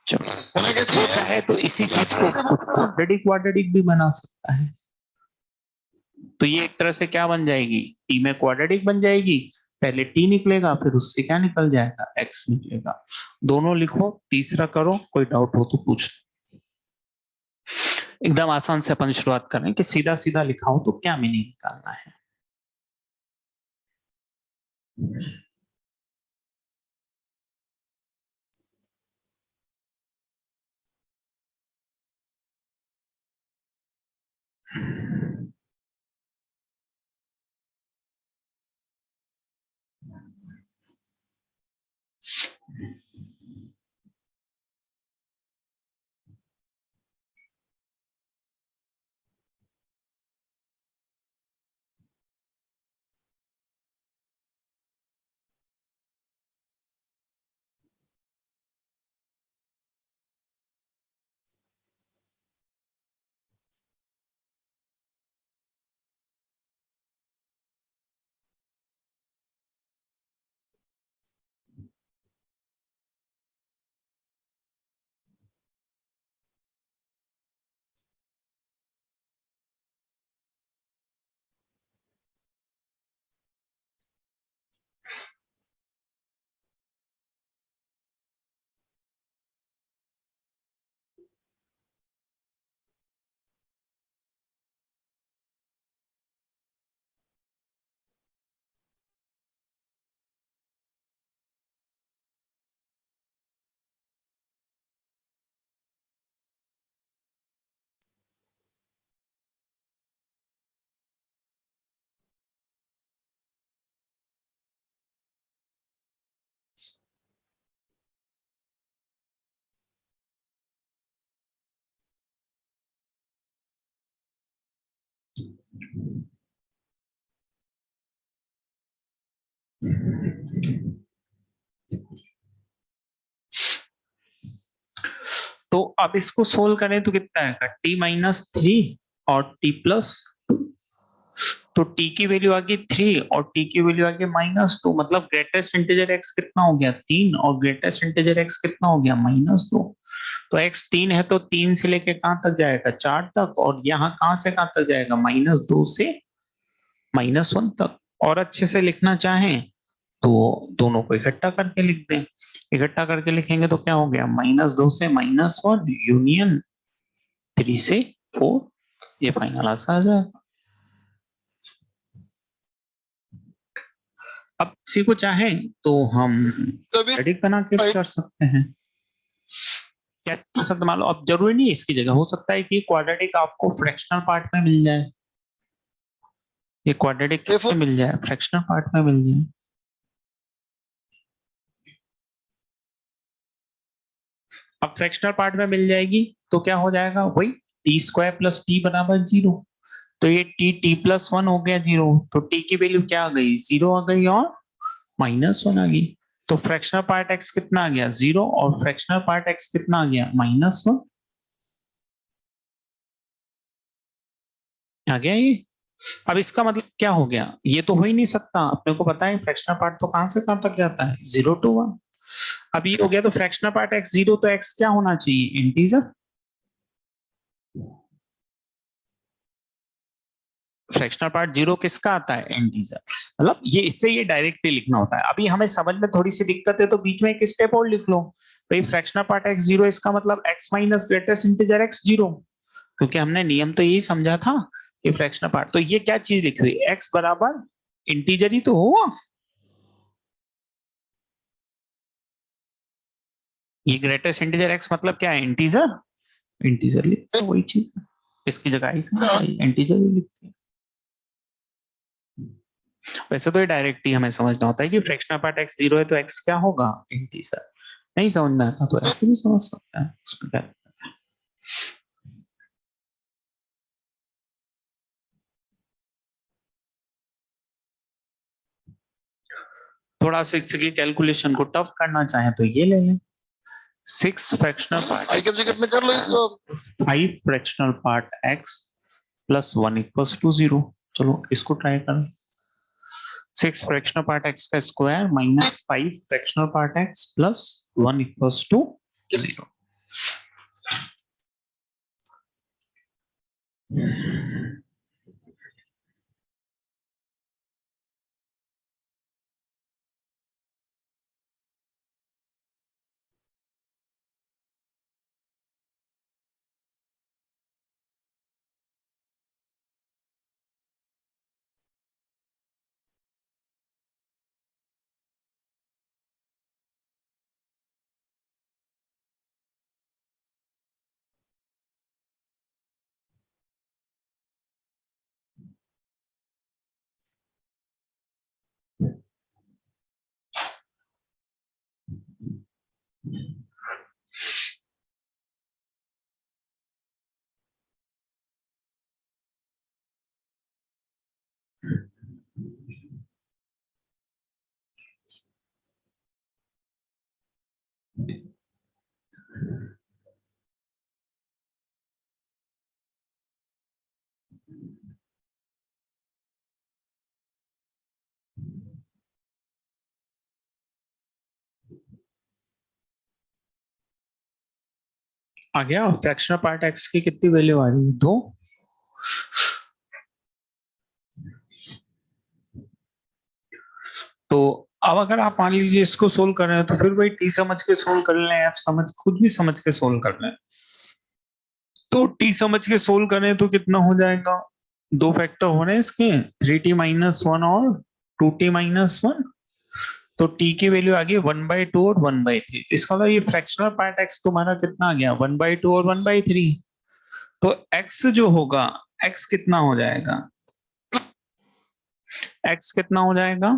चलो वो चाहे तो इसी चीज को कुछ क्वाड्रेटिक भी बना सकता है। तो ये एक तरह से क्या बन जाएगी, टी में क्वाड्रेटिक बन जाएगी, पहले टी निकलेगा फिर उससे क्या निकल जाएगा, एक्स निकलेगा। दोनों लिखो, तीसरा करो, कोई डाउट हो तो पूछ। एकदम आसान से अपन शुरुआत कर रहे हैं कि सीधा सीधा लिखा हो तो क्या मीनिंग निकालना है। तो अब इसको सोल्व करें तो कितना आएगा, t-3 और t+, तो t की वैल्यू आ गई 3 और t की वैल्यू आ गई -2, मतलब ग्रेटेस्ट इंटीजर x कितना हो गया 3 और ग्रेटेस्ट इंटीजर x कितना हो गया -2। तो x 3 है तो 3 से लेके कहां तक जाएगा 4 तक, और यहाँ कहां से कहां तक जाएगा -2 से -1 तक। और अच्छे से लिखना चाहें तो दोनों को इकट्ठा करके लिख दें, इकट्ठा करके लिखेंगे तो क्या हो गया -2 से -1 यूनियन 3 से 4, ये फाइनल आंसर आ जाएगा। अब किसी को चाहें तो हम कभी क्वाड्रेटिक बना के कर सकते हैं, क्या कर सकते, मान लो अब जरूरी नहीं है इसकी जगह, हो सकता है कि क्वाड्रेटिक आपको फ्रैक्शनल पार्ट में मिल जाए, ये क्वाड्रेटिक A4 में मिल जाए, फ्रैक्शनल पार्ट में मिल जाए। अब फ्रैक्शनल पार्ट में मिल जाएगी तो क्या हो जाएगा, वही t² + t = 0, तो ये t+1 हो गया 0, तो t की वैल्यू क्या आ गई 0 आ गई और -1 आ गई। तो फ्रैक्शनल पार्ट x कितना आ गया 0 और फ्रैक्शनल पार्ट x कितना आ गया -1 आ गया ये। अब इसका मतलब क्या हो गया, ये तो हो ही नहीं सकता, अपने को पता है फ्रैक्शनल पार्ट तो कहां से कहां तक जाता है 0 to 1। अब ये हो गया तो फ्रैक्शनल पार्ट x 0, तो x क्या होना चाहिए इंटीजर, फ्रैक्शनल पार्ट 0 किसका आता है इंटीजर, मतलब ये इससे ये डायरेक्टली लिखना होता है। अभी हमें समझ में थोड़ी सी दिक्कत है तो बीच में एक स्टेप और लिख लो, भाई फ्रैक्शनल पार्ट x 0 इसका मतलब x minus greatest integer x 0, क्योंकि हमने नियम तो यही समझा था कि फ्रैक्शनल पार्ट, तो ये क्या चीज लिखी हुई x बराबर इंटीजर ही तो होगा, ये ग्रेटेस्ट इंटीजर x मतलब क्या है इंटीजर, इंटीजर लिखते हैं वही चीज है, इसकी जगह ही इंटीजर ही लिखते हैं। वैसे तो ये डायरेक्ट ही हमें समझना होता है कि फ्रैक्शनल पार्ट x 0 है तो x क्या होगा इंटीजर, नहीं समझ में आता तो ऐसे भी समझ सकते हैं, उसमें क्या। थोड़ा 6 की कैलकुलेशन को टफ करना चाहे तो ये ले लें, 6 फ्रैक्शनल पार्ट आई के ब्रैकेट में कर लो इसको। 5 फ्रैक्शनल पार्ट x + 1 = 0। चलो इसको ट्राई करें, 6 फ्रैक्शनल पार्ट x का स्क्वायर -5 फ्रैक्शनल पार्ट x + 1 = 0। आ गया फ्रैक्शनल पार्ट एक्स की कितनी वैल्यू आ रही है 2। तो अब अगर आप मान लीजिए इसको सोल्व कर रहे हैं तो फिर भाई टी समझ के सोल्व कर लें, एफ समझ खुद भी समझ के सोल्व कर लें। तो टी समझ के सोल्व करें तो कितना हो जाएगा, दो फैक्टर हो रहे हैं इसके 3t-1 और 2t-1। तो t की वैल्यू आ गई 1/2 और 1/3। इसका मतलब ये फ्रैक्शनल पार्ट x तुम्हारा कितना आ गया 1/2 और 1/3। तो x जो होगा x कितना हो जाएगा, x कितना हो जाएगा,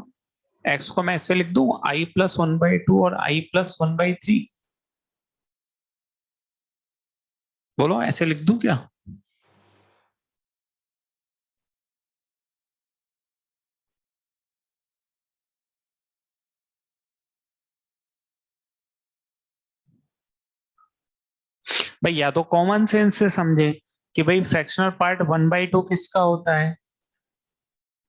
x को मैं ऐसे लिख दूं i + 1/2 और i + 1/3। बोलो ऐसे लिख दूं क्या? भाई या तो कॉमन सेंस से समझे कि भाई फ्रैक्शनल पार्ट 1/2 किसका होता है,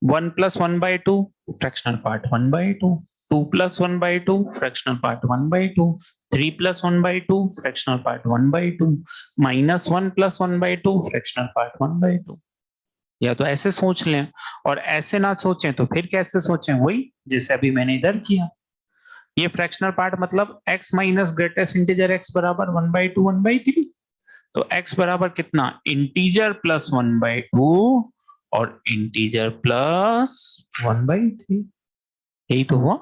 1 + 1/2 fractional part 1/2, 2 + 1/2 fractional part 1/2, 3 + 1/2 fractional part 1/2, -1 + 1/2 fractional part 1/2। या तो ऐसे सोच लें, और ऐसे ना सोचें तो फिर कैसे सोचें, वही जैसे अभी मैंने इधर किया। ये फ्रैक्शनल पार्ट मतलब x minus greatest integer x बराबर 1/2 1/3। तो x बराबर कितना, इंटीजर प्लस 1/2 और इंटीजर प्लस 1/3। यही तो हुआ,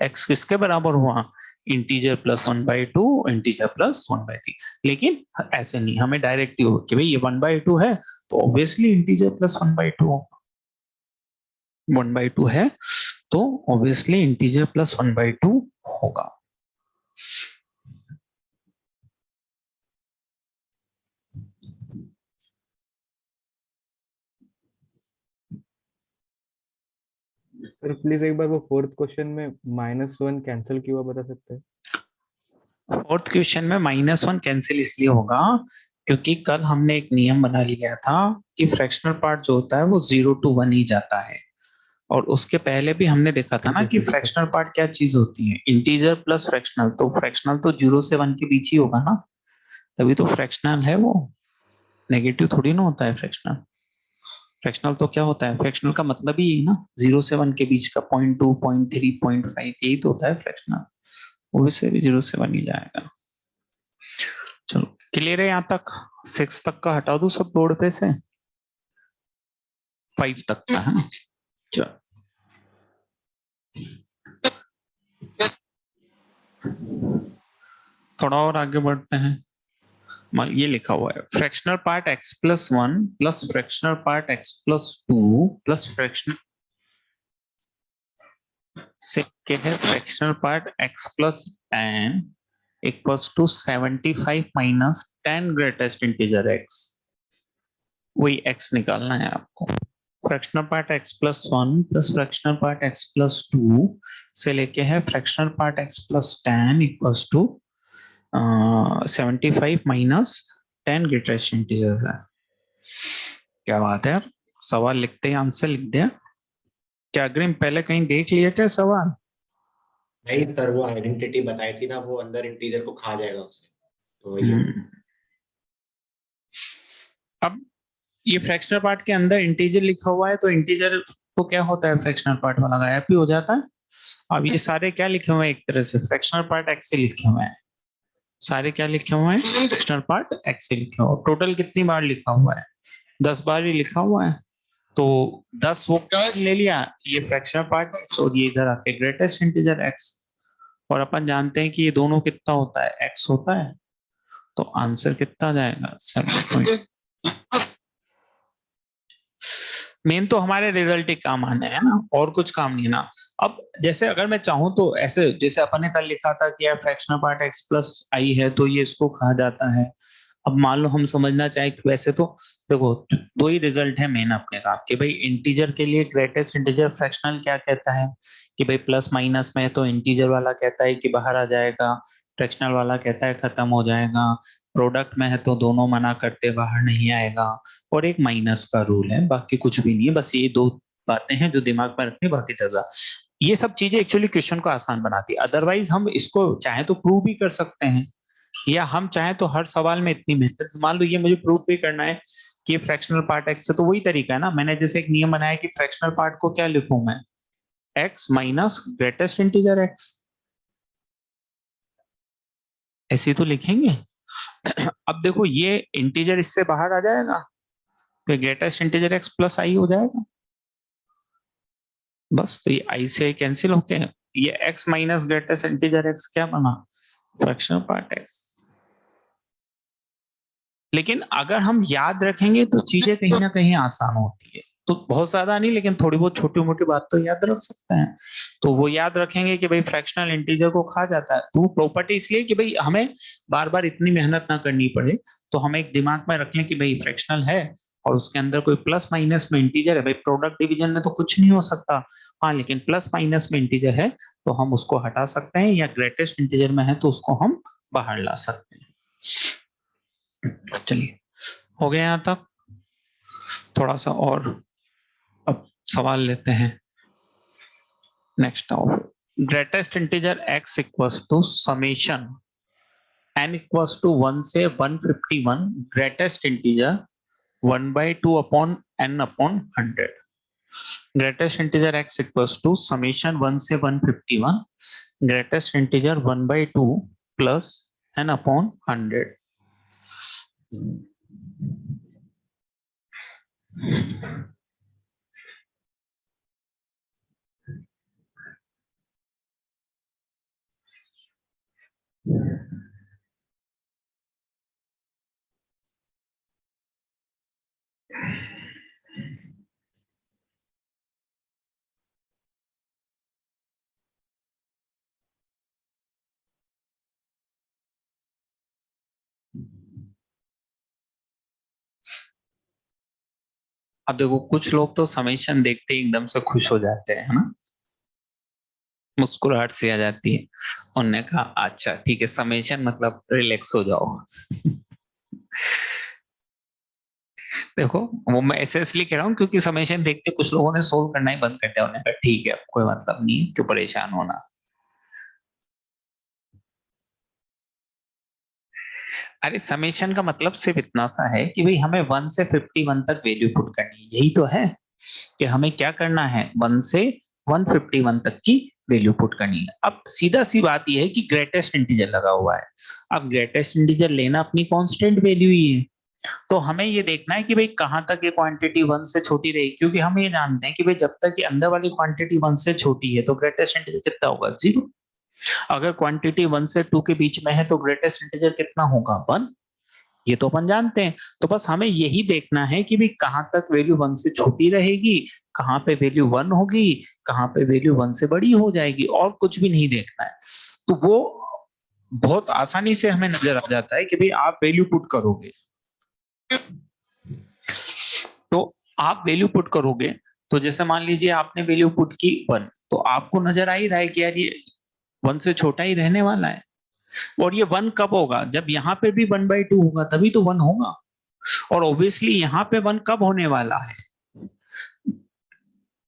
x किसके बराबर हुआ, इंटीजर प्लस 1/2 इंटीजर प्लस 1/3। लेकिन ऐसे नहीं, हमें डायरेक्ट ही हो कि भाई ये 1/2 है तो ऑब्वियसली इंटीजर प्लस 1/2 होगा, 1/2 है तो ऑब्वियसली इंटीजर प्लस 1/2 होगा। सर प्लीज एक बार वो फोर्थ क्वेश्चन में -1 कैंसिल क्यों हुआ बता सकते हैं? फोर्थ क्वेश्चन में -1 कैंसिल इसलिए होगा क्योंकि कल हमने एक नियम बना लिया था कि फ्रैक्शनल पार्ट जो होता है वो 0 to 1 ही जाता है। और उसके पहले भी हमने देखा था ना कि फ्रैक्शनल पार्ट क्या चीज होती है, इंटीजर प्लस फ्रैक्शनल। तो फ्रैक्शनल तो 0 से 1 के बीच ही होगा ना, तभी तो फ्रैक्शनल है वो, नेगेटिव थोड़ी ना होता है फ्रैक्शनल। फ्रैक्शनल तो क्या होता है, फ्रैक्शनल का मतलब ही है ना 0 से 1 के बीच का 0.2 0.3 0.5, यही तो होता है फ्रैक्शनल। वो से भी 0 से 1 ही जाएगा। चलो क्लियर है यहाँ तक, 6 तक का हटा दो सब बोर्ड पे से, 5 तक का है ना। चलो थोड़ा और आगे बढ़ते हैं। ये लिखा हुआ है fractional part x+1 plus fractional part x+2 plus fractional से क्या है, fractional part x+10 equals to 75 minus 10 greatest integer x। वही x निकालना है आपको। Fractional part x+1 plus fractional part x+2 से लेके है fractional part x+10 equals to 75 minus 10 greatest integers है। क्या बात है यार, सवाल लिखते ही आंसर लिख दिया। क्या अग्रिम पहले कहीं देख लिया क्या सवाल? नहीं सर, वो आइडेंटिटी बताई थी ना, वो अंदर इंटीजर को खा जाएगा उससे, तो वही है। अब ये फ्रैक्शनल पार्ट के अंदर इंटीजर लिखा हुआ है तो इंटीजर तो क्या होता है, फ्रैक्शनल पार्ट वाला गायब भी हो जाता है। अब ये सारे क्या लिखे हुए हैं, एक तरह से फ्रैक्शनल पार्ट एक्स से लिखे हुए हैं, सारे क्या लिखे हुए हैं, फ्रैक्शनल पार्ट एक्स से लिखे हुए हैं। टोटल कितनी बार लिखा हुआ है, 10 बार ही लिखा हुआ है। तो 10 वो ले लिया, ये फ्रैक्शनल पार्ट एक्स और ये इधर आके ग्रेटेस्ट इंटीजर एक्स। और अपन जानते हैं कि ये दोनों कितना होता है, एक्स होता है। तो आंसर कितना आ जाएगा 7. मेन तो हमारे रिजल्ट ही काम आने है ना, और कुछ काम नहीं ना। अब जैसे अगर मैं चाहूं तो ऐसे, जैसे अपन ने कल लिखा था कि यार फ्रैक्शनल पार्ट x प्लस आई है तो ये इसको कहा जाता है। अब मान लो हम समझना चाहे कि वैसे तो देखो दो ही रिजल्ट है मेन अपने का, कि भाई इंटीजर के लिए ग्रेटेस्ट इंटीजर फ्रैक्शनल क्या कहता है कि भाई प्लस माइनस में, तो इंटीजर वाला कहता है कि बाहर आ जाएगा, फ्रैक्शनल वाला कहता है खत्म हो जाएगा, प्रोडक्ट में है तो दोनों मना करते बाहर नहीं आएगा, और एक माइनस का रूल है, बाकी कुछ भी नहीं है। बस ये दो बातें हैं जो दिमाग में रखनी, बाकी ज्यादा ये सब चीजें एक्चुअली क्वेश्चन को आसान बनाती है। अदरवाइज हम इसको चाहे तो प्रूव भी कर सकते हैं, या हम चाहे तो हर सवाल में इतनी मेहनत, मान लो ये मुझे प्रूव भी करना है कि फ्रैक्शनल पार्ट एक्स है, तो वही तरीका है ना, मैंने जैसे एक नियम बनाया कि फ्रैक्शनल पार्ट को क्या लिखूं मैं, x minus greatest integer x, ऐसे ही तो लिखेंगे। अब देखो ये इंटीजर इससे बाहर आ जाएगा तो ग्रेटेस्ट इंटीजर एक्स प्लस आई हो जाएगा, बस। तो ये आई से कैंसिल होके ये x minus greatest integer x क्या बना, फ्रैक्शनल पार्ट एक्स। लेकिन अगर हम याद रखेंगे तो चीजें कहीं ना कहीं आसान होती है, तो बहुत ज्यादा नहीं लेकिन थोड़ी बहुत छोटी मोटी बात तो याद रख सकते हैं। तो वो याद रखेंगे कि भाई फ्रैक्शनल इंटीजर को कहा जाता है, तो वो प्रॉपर्टी इसलिए कि भाई हमें बार बार इतनी मेहनत ना करनी पड़े, तो हम एक दिमाग में रख लें कि भाई फ्रैक्शनल है और उसके अंदर कोई प्लस माइनस में इंटीजर है, भाई प्रोडक्ट डिवीजन में तो कुछ नहीं हो सकता, हाँ लेकिन प्लस माइनस में इंटीजर है तो हम उसको हटा सकते हैं, या ग्रेटेस्ट इंटीजर में है तो उसको हम बाहर ला सकते हैं। चलिए हो गया यहाँ तक, थोड़ा सा और अब सवाल लेते हैं। नेक्स्ट आओ, greatest integer x equals to summation n equals to 1 से 151 greatest integer 1/2 upon n upon 100। Greatest integer x equals to summation 1 से 151 greatest integer 1/2 plus n upon 100। अब देखो कुछ लोग तो समेशन देखते ही एकदम से खुश हो जाते हैं, है ना, मुस्कुराहट सी आ जाती है। उन्होंने कहा अच्छा ठीक है, समेशन मतलब रिलैक्स हो जाओ। देखो वो मैं ऐसे इसलिए कह रहा हूँ क्योंकि समेशन देखते कुछ लोगों ने सोल्व करना ही बंद कर दिया, उन्होंने कहा ठीक है कोई मतलब नहीं है, क्यों परेशान होना। अरे समेशन का मतलब सिर्फ इतना सा है कि भाई हमें 1 से 51 तक वैल्यू पुट करनी है, यही तो है कि हमें क्या करना है, 1 से 151 तक की वैल्यू पुट करनी है। अब सीधा सी बात यह है कि ग्रेटेस्ट इंटीजर लगा हुआ है, अब ग्रेटेस्ट इंटीजर लेना अपनी कांस्टेंट वैल्यू ही है, तो हमें ये देखना है कि भाई कहां तक ये क्वांटिटी 1 से छोटी रहेगी, क्योंकि हम ये जानते हैं कि भाई जब तक ये अंदर वाली क्वांटिटी 1 से छोटी है तो ग्रेटेस्ट इंटीजर कितना होगा, 0। अगर क्वांटिटी 1 से 2 के बीच में है तो ग्रेटेस्ट इंटीजर कितना होगा, 1। ये तो अपन जानते हैं, तो बस हमें यही देखना है कि भाई कहां तक वैल्यू 1 से छोटी रहेगी, कहां पे वैल्यू 1 होगी, कहां पे वैल्यू 1 से बड़ी हो जाएगी, और कुछ भी नहीं देखना है। तो वो बहुत आसानी से हमें नजर आ जाता है कि भाई आप वैल्यू पुट करोगे, तो आप वैल्यू पुट करोगे, तो जैसे मान लीजिए आपने वैल्यू पुट की 1, तो आपको नजर आ ही रहा है कि यार ये 1 से छोटा ही रहने वाला है। और ये 1 कब होगा, जब यहाँ पे भी 1/2 होगा तभी तो 1 होगा, और ऑब्वियसली यहाँ पे 1 कब होने वाला है,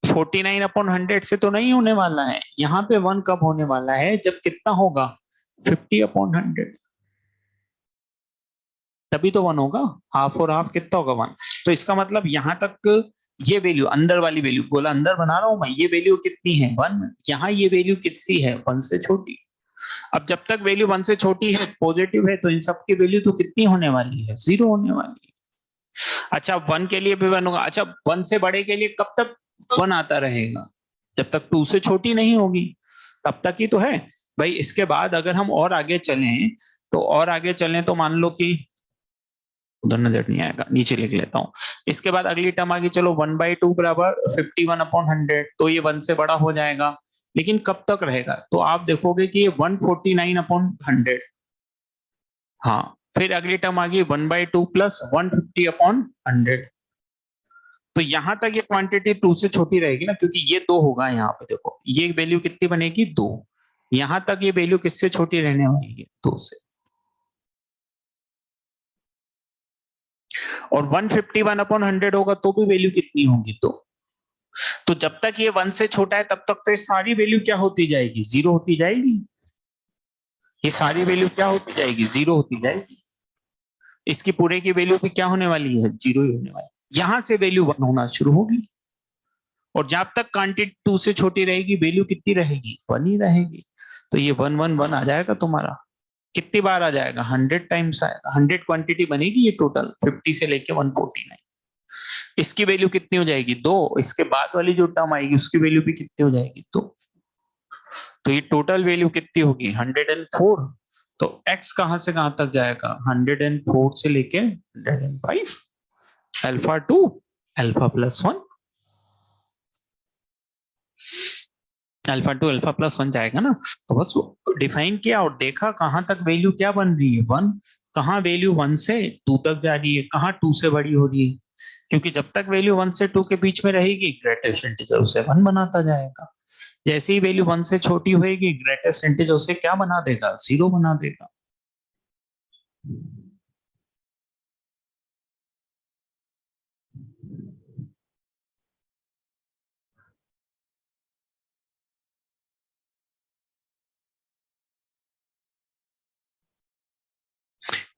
49/100 से तो नहीं होने वाला है, यहाँ पे 1 कब होने वाला है, जब कितना होगा 50/100, तभी तो 1 होगा। हाफ और हाफ कितना होगा 1। तो इसका मतलब यहाँ तक ये वैल्यू, अंदर वाली वैल्यू, बोला अंदर बना रहा हूं मैं, ये वैल्यू कितनी है 1, यहाँ ये वैल्यू कितनी है 1 से छोटी। अब जब तक वैल्यू 1 से छोटी है, पॉजिटिव है, तो इन सब की वैल्यू तो कितनी होने वाली है, 0 होने वाली है। अच्छा 1 के लिए भी 1 होगा, अच्छा 1 से बड़े के लिए कब तक 1 आता रहेगा, जब तक 2 से छोटी नहीं होगी तब तक ही तो है भाई। इसके बाद अगर हम और आगे चलें तो मान लो कि उधर नजर नहीं आएगा, नीचे लिख लेता हूँ। इसके बाद अगली टर्म आ गई, चलो 1/2 बराबर 51/100, तो ये 1 से बड़ा हो जाएगा, लेकिन कब तक रहेगा? तो आप देखोगे कि ये 149/100। हाँ, फिर अगली टर्म आ गई 1/2 प्लस 150/100। तो यहां तक ये क्वांटिटी 2 से छोटी रहेगी ना, क्योंकि ये 2 होगा यहाँ पे, देखो ये वैल्यू कितनी बनेगी 2, यहां तक ये वैल्यू किससे छोटी रहने वाली है 2 से। और 151/100 होगा तो भी वैल्यू कितनी होगी 2। तो जब तक ये 1 से छोटा है तब तक तो ये सारी वैल्यू क्या होती जाएगी? 0 होती जाएगी। ये सारी वैल्यू क्या होती जाएगी? 0 होती जाएगी। इसकी पूरे की वैल्यू भी क्या होने वाली है? 0 ही होने वाली। यहां से वैल्यू 1 होना शुरू होगी, और जब तक क्वांटिटी 2 से छोटी रहेगी वैल्यू कितनी रहेगी? 1 ही रहेगी। तो ये 1 1 1 आ जाएगा तुम्हारा। कितनी बार आ जाएगा? 100 टाइम्स आएगा। 100 क्वांटिटी बनेगी ये टोटल, 50 से लेके 149। इसकी वैल्यू कितनी हो जाएगी? 2। इसके बाद वाली जो टर्म आएगी उसकी वैल्यू भी कितनी हो जाएगी? 2। तो ये टोटल वैल्यू कितनी होगी? 104। तो x कहां से कहां तक जाएगा? 104 से लेके 105, alpha 2 alpha plus 1, alpha 2 alpha plus 1 जाएगा ना। तो बस डिफाइन किया और देखा कहां तक वैल्यू क्या बन रही है? 1। कहां वैल्यू 1 से 2 तक जा रही है, कहां 2 से बड़ी हो रही है, क्योंकि जब तक वैल्यू 1 से 2 के बीच में रहेगी ग्रेटेस्ट इंटीजर उसे 1 बनाता जाएगा। जैसे ही वैल्यू 1 से छोटी होगी ग्रेटेस्ट इंटीजर उसे क्या बना देगा? 0 बना देगा।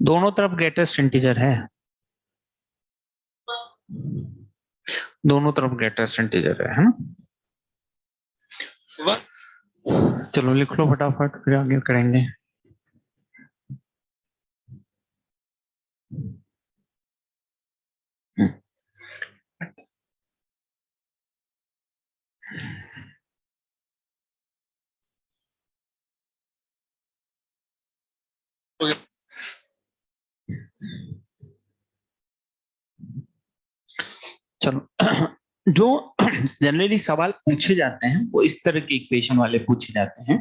दोनों तरफ ग्रेटेस्ट इंटीजर है, दोनों तरफ ग्रेटेस्ट इंटीजर है ना। चलो लिख लो फटाफट, फिर आगे करेंगे। चलो जो जनरली सवाल पूछे जाते हैं वो इस तरह के इक्वेशन वाले पूछे जाते हैं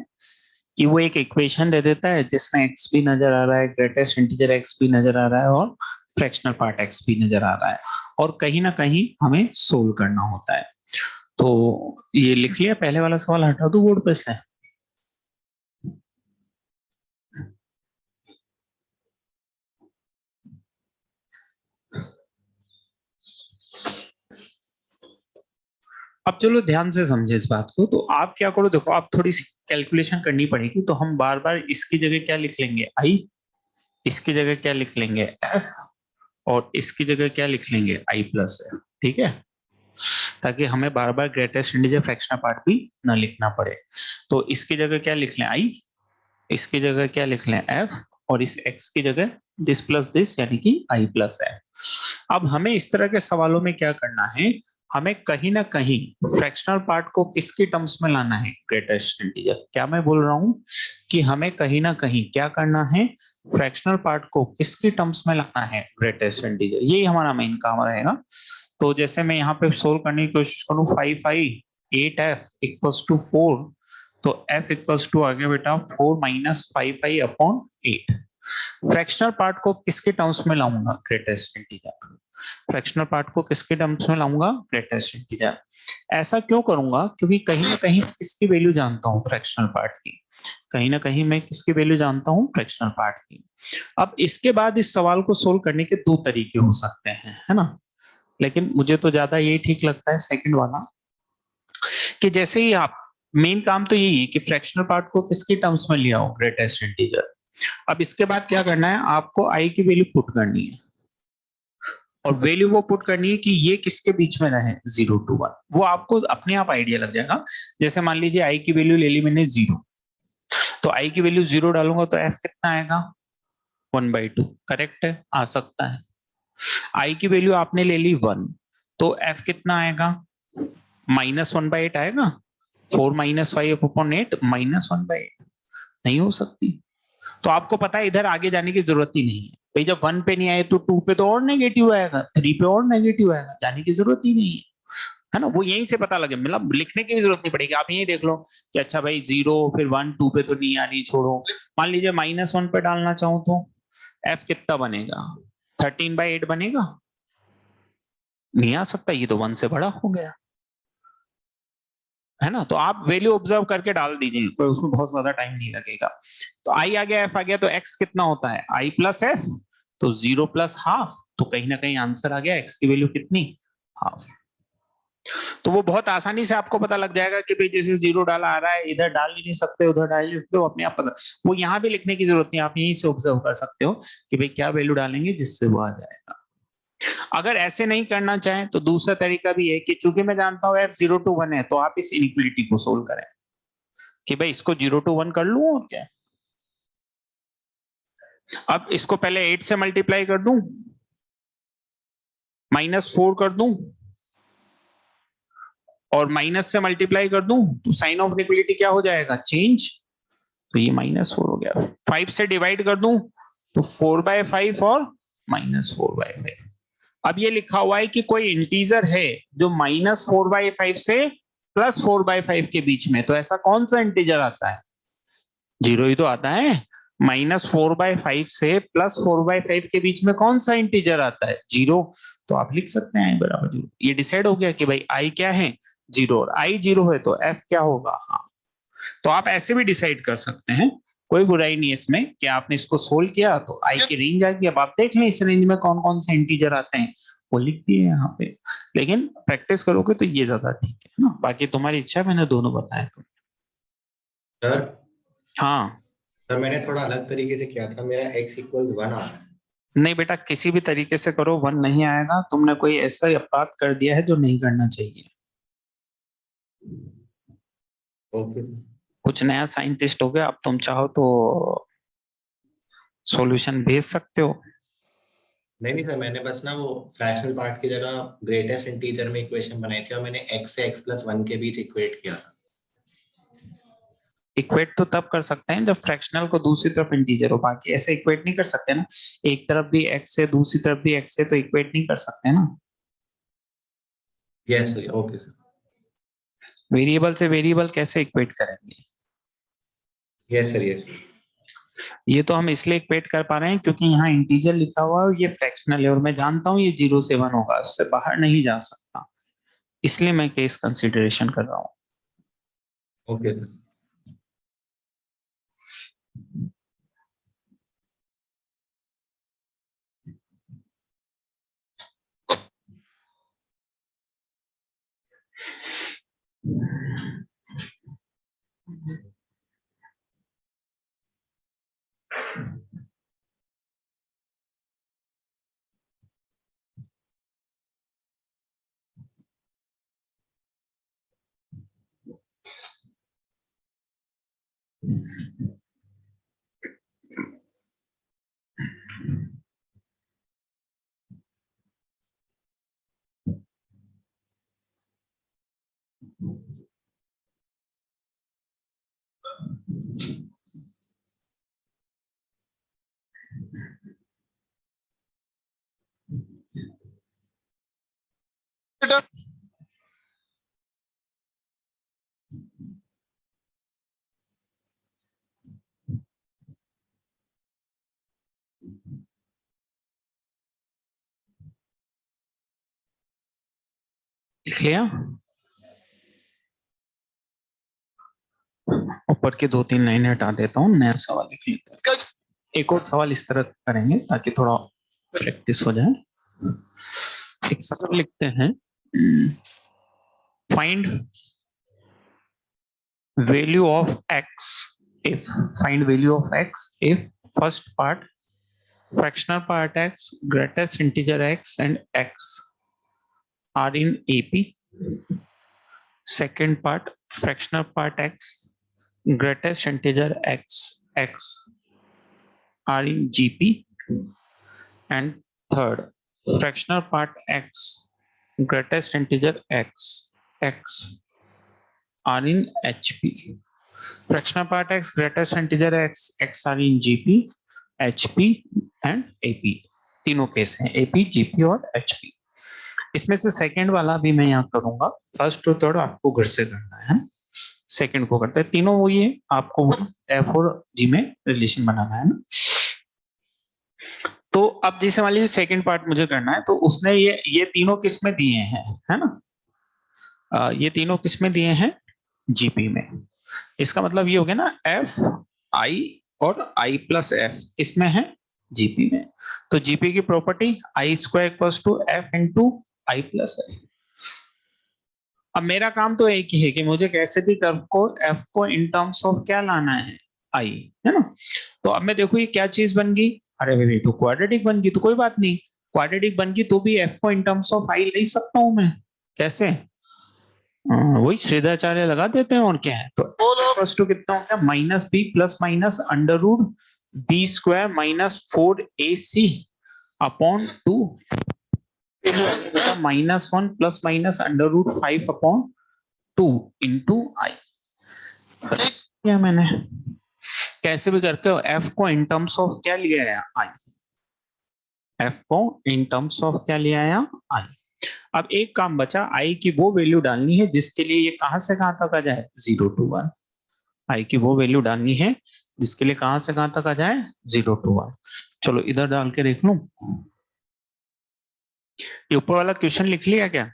कि वो एक इक्वेशन दे देता है जिसमें x भी नजर आ रहा है, ग्रेटेस्ट इंटीजर x भी नजर आ रहा है, और फ्रैक्शनल पार्ट x भी नजर आ रहा है, और कहीं ना कहीं हमें सोल्व करना होता है। तो ये लिख लिया, पहले वाला सवाल हटा दो बोर्ड पे से। अब चलो ध्यान से समझे इस बात को। तो आप क्या करो, देखो आप थोड़ी सी कैलकुलेशन करनी पड़ेगी। तो हम बार बार इसकी जगह क्या लिख लेंगे? i, इसकी जगह क्या लिख लेंगे? f, और इसकी जगह क्या लिख लेंगे? i plus f। ठीक है, ताकि हमें बार बार ग्रेटेस्ट इंटीजर फ्रैक्शनल पार्ट भी ना लिखना पड़े। तो इसकी जगह क्या लिख लें? i, इसकी जगह क्या लिख लें? f, और इस x की जगह दिस प्लस दिस, यानी कि i प्लस f। अब हमें इस तरह के सवालों में क्या करना है? हमें कहीं ना कहीं फ्रैक्शनल पार्ट को किसके टर्म्स में लाना है? Greatest integer. क्या मैं बोल रहा हूं कि हमें कहीं ना कहीं क्या करना है? फ्रैक्शनल पार्ट को किसके टर्म्स में लाना है? Greatest integer. यही हमारा मेन काम रहेगा। तो जैसे मैं यहाँ पे सोल्व करने की कोशिश करूँ, 5i 8f इक्वल्स टू 4, तो f इक्वल्स टू आगे बेटा 4 minus 5i upon 8। Fractional part को किसके टर्म्स में लाऊंगा? Greatest integer. फ्रैक्शनल पार्ट को किसके टर्म्स में लाऊंगा? Greatest integer. ऐसा क्यों करूंगा? क्योंकि कहीं ना कहीं किसकी वैल्यू जानता हूं? फ्रैक्शनल पार्ट की। कहीं ना कहीं मैं किसकी वैल्यू जानता हूं? फ्रैक्शनल पार्ट की। अब इसके बाद इस सवाल को सोल्व करने के 2 तरीके हो सकते हैं, है ना, लेकिन मुझे तो ज्यादा यही ठीक लगता है सेकंड वाला, कि जैसे ही आप, मेन काम तो यही है कि फ्रैक्शनल पार्ट को किसके टर्म्स में लिया हो? Greatest integer. अब इसके बाद क्या करना है? आपको i की वैल्यू पुट करनी है, और वैल्यू वो पुट करनी है कि ये किसके बीच में रहे? 0 to 1। वो आपको अपने आप आइडिया लग जाएगा। जैसे मान लीजिए i की वैल्यू ले ली मैंने 0, तो i की वैल्यू 0 डालूंगा तो f कितना आएगा? 1/2। करेक्ट है, आ सकता है। i की वैल्यू आपने ले ली 1, तो f कितना आएगा? -1/8 आएगा। 4 माइनस 5 अपॉन 8 -1/8 नहीं हो सकती। तो आपको पता है इधर आगे जाने की जरूरत ही नहीं है, भाई जब 1 पे नहीं आए तो 2 पे तो और नेगेटिव आएगा, 3 पे और नेगेटिव आएगा, जाने की जरूरत ही नहीं है ना। वो यहीं से पता लगे, मतलब लिखने की भी जरूरत नहीं पड़ेगी, आप यही देख लो कि अच्छा भाई 0 फिर 1 2 पे तो नहीं आ रही, छोड़ो। मान लीजिए -1 पे डालना चाहूं तो f कितना बनेगा, 13/8 बनेगा, नहीं आ सकता, ये तो 1 से बड़ा हो गया, है ना। तो आप वैल्यू ऑब्जर्व करके डाल दीजिए, कोई उसमें बहुत ज्यादा टाइम नहीं लगेगा। तो i आ गया, f आ गया, तो x कितना होता है i प्लस f, तो 0 प्लस हाफ, तो कहीं ना कहीं आंसर आ गया, x की वैल्यू कितनी, हाफ। तो वो बहुत आसानी से आपको पता लग जाएगा कि भाई जैसे 0 डाला आ रहा है, इधर डाल ही नहीं सकते, उधर डाल ही सकते हो, अपने आप पता, वो यहाँ भी लिखने की जरूरत नहीं, आप यहीं से ऑब्जर्व कर सकते हो कि भाई क्या वैल्यू डालेंगे जिससे वो आ जाएगा। अगर ऐसे नहीं करना चाहें तो दूसरा तरीका भी है कि चूंकि मैं जानता हूं f 0 to 1 है, तो आप इस इनइक्वालिटी को सोल्व करें कि भाई इसको 0 to 1 कर लूं और क्या। अब इसको पहले 8 से मल्टीप्लाई कर दूं, -4 कर दूं और माइनस से मल्टीप्लाई कर दूं, तो साइन ऑफ इनइक्वालिटी क्या हो जाएगा, चेंज, तो ये -4 हो गया। 5 से डिवाइड कर दूं तो 4/5 और -4/5। अब ये लिखा हुआ है कि कोई इंटीजर है जो -4/5 से +4/5 के बीच में, तो ऐसा कौन सा इंटीजर आता है, 0 ही तो आता है। -4/5 से +4/5 के बीच में कौन सा इंटीजर आता है, 0। तो आप लिख सकते हैं i बराबर 0। ये डिसाइड हो गया कि भाई i क्या है, 0, और i 0 है तो f क्या होगा, हाँ। तो आप ऐसे भी डिसाइड कर सकते हैं, कोई बुराई नहीं है इसमें कि आपने इसको सोल्व किया तो i की रेंज आ गई। अब आप देख लें इस रेंज में कौन कौन से इंटीजर आते हैं, वो लिख दिए यहाँ पे, लेकिन प्रैक्टिस करोगे तो ये ज्यादा ठीक है ना। बाकी तुम्हारी इच्छा, मैंने दोनों बताया। सर हाँ सर मैंने थोड़ा अलग तरीके से किया था, मेरा x = 1 आ रहा है। नहीं बेटा, किसी भी तरीके से करो 1 नहीं आएगा, तुमने कोई ऐसा बात कर दिया है जो नहीं करना चाहिए। ओके कुछ नया साइंटिस्ट हो गया, अब तुम चाहो तो सॉल्यूशन भेज सकते हो। नहीं सर, मैंने बस ना वो फ्रैक्शनल पार्ट की जगह ग्रेटेस्ट इंटीजर में इक्वेशन बनाई थी और मैंने x से x+1 के बीच इक्वेट किया था। इक्वेट तो तब कर सकते हैं जब फ्रैक्शनल को दूसरी तरफ इंटीजर हो, बाकी ऐसे इक्वेट नहीं कर सकते ना, एक तरफ भी x है दूसरी तरफ भी x है, तो इक्वेट नहीं कर सकते ना। Yes sir, okay sir. Variable से वेरिएबल कैसे इक्वेट करेंगे, यस सर, यस। ये तो हम इसलिए इक्वेट कर पा रहे हैं क्योंकि यहाँ इंटीजर लिखा हुआ है, ये फ्रैक्शनल है और मैं जानता हूँ ये 0 से 1 होगा, उससे बाहर नहीं जा सकता, इसलिए मैं केस कंसिडरेशन कर रहा हूँ। Okay sir. लिख लिया, ऊपर के 2-3 लाइनें हटा देता हूँ, नया सवाल लिख लेता हूँ। एक और सवाल इस तरह करेंगे ताकि थोड़ा प्रैक्टिस हो जाए। एक सवाल लिखते हैं, find value of x if, find value of x if first part fractional part x, greatest integer x and x are in AP. Second part fractional part x, greatest integer x are in GP. And third fractional part x, greatest integer x are in HP. Fractional part x, greatest integer x are in GP, HP and AP, तीनों case हैं, AP, GP और HP. इसमें से second वाला भी मैं यहाँ करूंगा, फर्स्ट और थर्ड आपको घर से करना है, सेकंड को करते हैं, तीनों वही है, आपको एफ और जी में रिलेशन बनाना है ना। तो अब जैसे मान लीजिए सेकंड पार्ट मुझे करना है, तो उसने ये तीनों किस्में दिए हैं, है ना, ये तीनों किस्में दिए हैं जीपी में। इसका मतलब ये हो गया ना, एफ आई और आई प्लस एफ इसमें है जीपी में। तो जीपी की property I square equals to F into I plus F. अब मेरा काम तो एक ही है कि मुझे कैसे भी कर्व को एफ को इन टर्म्स ऑफ क्या लाना है, आई, है ना। तो अब मैं देखो ये क्या चीज बन गई, अरे भाई तो क्वाड्रेटिक बन गई, तो कोई बात नहीं, क्वाड्रेटिक बन गई तो भी एफ को इन टर्म्स ऑफ आई ले सकता हूं मैं, कैसे, वही श्रीधाचार्य लगा देते हैं और क्या है। तो प्लस टू कितना हो गया, minus B plus minus under root B square minus 4ac upon 2 -1 plus minus under root 5 upon 2 into I. क्या मैंने कैसे भी करके एफ को इन टर्म्स ऑफ क्या लिया है, आई, एफ को इन टर्म्स ऑफ क्या लिया है, आई। अब एक काम बचा, आई की वो वैल्यू डालनी है जिसके लिए ये कहां से कहां तक आ जाए, 0 to 1। आई की वो वैल्यू डालनी है जिसके लिए कहां से कहां तक आ जाए, 0 to 1। चलो इधर डाल के देख लूं, ये ऊपर वाला क्वेश्चन लिख लिया क्या,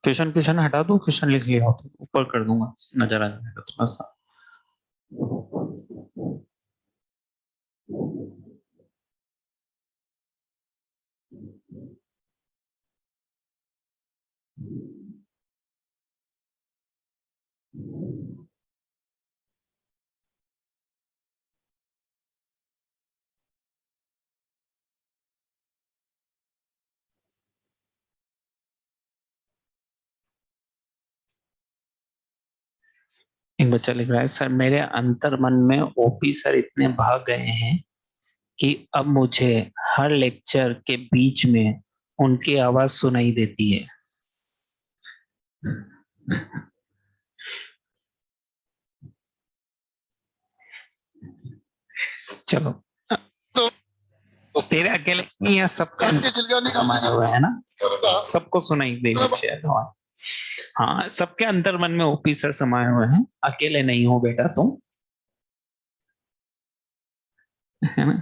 क्वेश्चन हटा दूं, क्वेश्चन लिख लिया हो तो ऊपर कर दूंगा, नजर आ जाएगा थोड़ा सा। एक बच्चा लिख रहा है, सर मेरे अंतर मन में ओपी सर इतने भाग गए हैं कि अब मुझे हर लेक्चर के बीच में उनकी आवाज सुनाई देती है। चलो तो तेरे अकेले नहीं है, सबका समाया हुआ है ना, सबको सुनाई देगी शायद आवाज। हाँ सबके अंतर मन में ओपी सर समाये हुए हैं, अकेले नहीं हो बेटा तुम, है ना।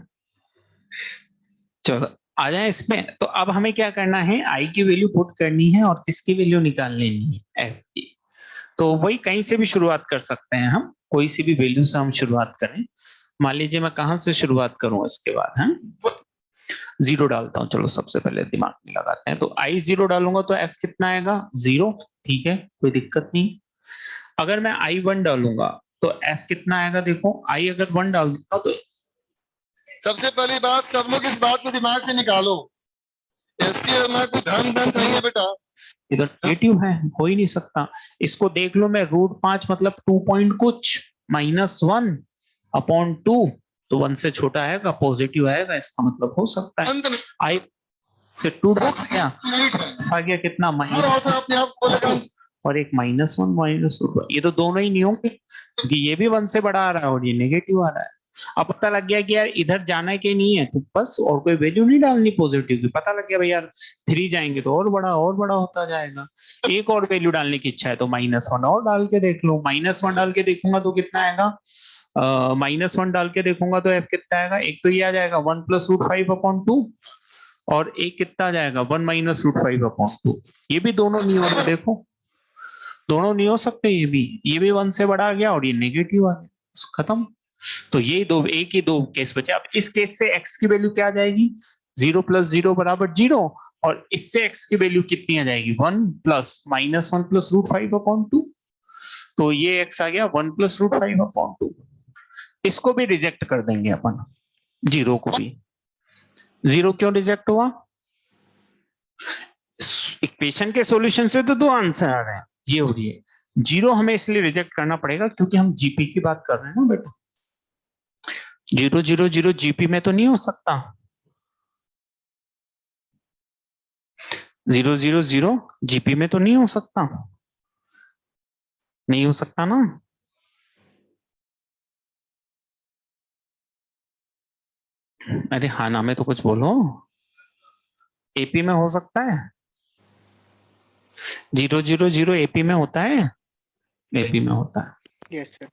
चलो आ जाए इसमें, तो अब हमें क्या करना है, आई की वैल्यू पुट करनी है और किसकी वैल्यू निकाल लेनी है, एफ की। तो वही कहीं से भी शुरुआत कर सकते हैं हम, कोई सी भी वैल्यू से हम शुरुआत करें। मान लीजिए मैं कहां से शुरुआत करूं, इसके बाद है 0 डालता हूं, चलो सबसे पहले दिमाग में लगाते हैं। तो आई 0 डालूंगा तो एफ कितना आएगा, 0, ठीक है कोई दिक्कत नहीं। अगर मैं आई 1 डालूंगा तो एफ कितना आएगा, देखो आई अगर 1 डाल दूंगा तो सबसे पहली बात, सब लोग इस बात को दिमाग से निकालो, एससी में कोई धन नहीं है बेटा, इधर नेगेटिव है, हो ही नहीं सकता। इसको देख लो मैं, √5 मतलब 2 पॉइंट कुछ -1 अपॉन 2, तो 1 से छोटा आएगा, पॉजिटिव आएगा, इसका मतलब हो सकता है आई से 2 डाल दिया, आ गया कितना माइनस, अपने आप बोलेगा और एक -1 -2, ये तो दोनों ही नहीं होंगे क्योंकि ये भी 1 से बड़ा आ रहा है और ये नेगेटिव आ रहा है। अब पता लग गया कि यार इधर जाना है कि नहीं है, तो बस और कोई वैल्यू नहीं डालनी पॉजिटिव की, पता लग गया भाई यार 3 जाएंगे तो और बड़ा होता जाएगा। एक और वैल्यू डालने की इच्छा है तो -1 और डाल के देख लो, -1 डाल के देखूंगा तो कितना आएगा, -1 डाल के देखूंगा तो एफ कितना आएगा, एक तो ये आ जाएगा 1 + √5 अपॉन 2, और एक कितना आ जाएगा 1 - √5 अपॉन 2। ये भी दोनों नहीं हो रहे, देखो दोनों नहीं हो सकते, ये भी 1 से बड़ा आ गया और ये नेगेटिव आ गया, खत्म। तो ये दो, एक ही दो केस बचे। अब इस केस से x की वैल्यू क्या आ जाएगी, 0 + 0 = 0, और इससे x की वैल्यू कितनी आ जाएगी, 1 प्लस -1 + √5 अपॉन 2, तो ये x आ गया 1 + √5 अपॉन 2। इसको भी रिजेक्ट कर देंगे अपन, 0 को भी। 0 क्यों रिजेक्ट हुआ, इक्वेशन के सॉल्यूशन से तो 2 आंसर आ रहे हैं, ये हो रही है 0, हमें इसलिए रिजेक्ट करना पड़ेगा क्योंकि हम जीपी की बात कर रहे हैं ना बेटा, 0 0 0 जीपी में तो नहीं हो सकता, 0 0 0 जीपी में तो नहीं हो सकता, नहीं हो सकता ना। अरे हाँ ना में तो कुछ बोलो। एपी में हो सकता है? 000 एपी में होता है? एपी में होता है, यस सर।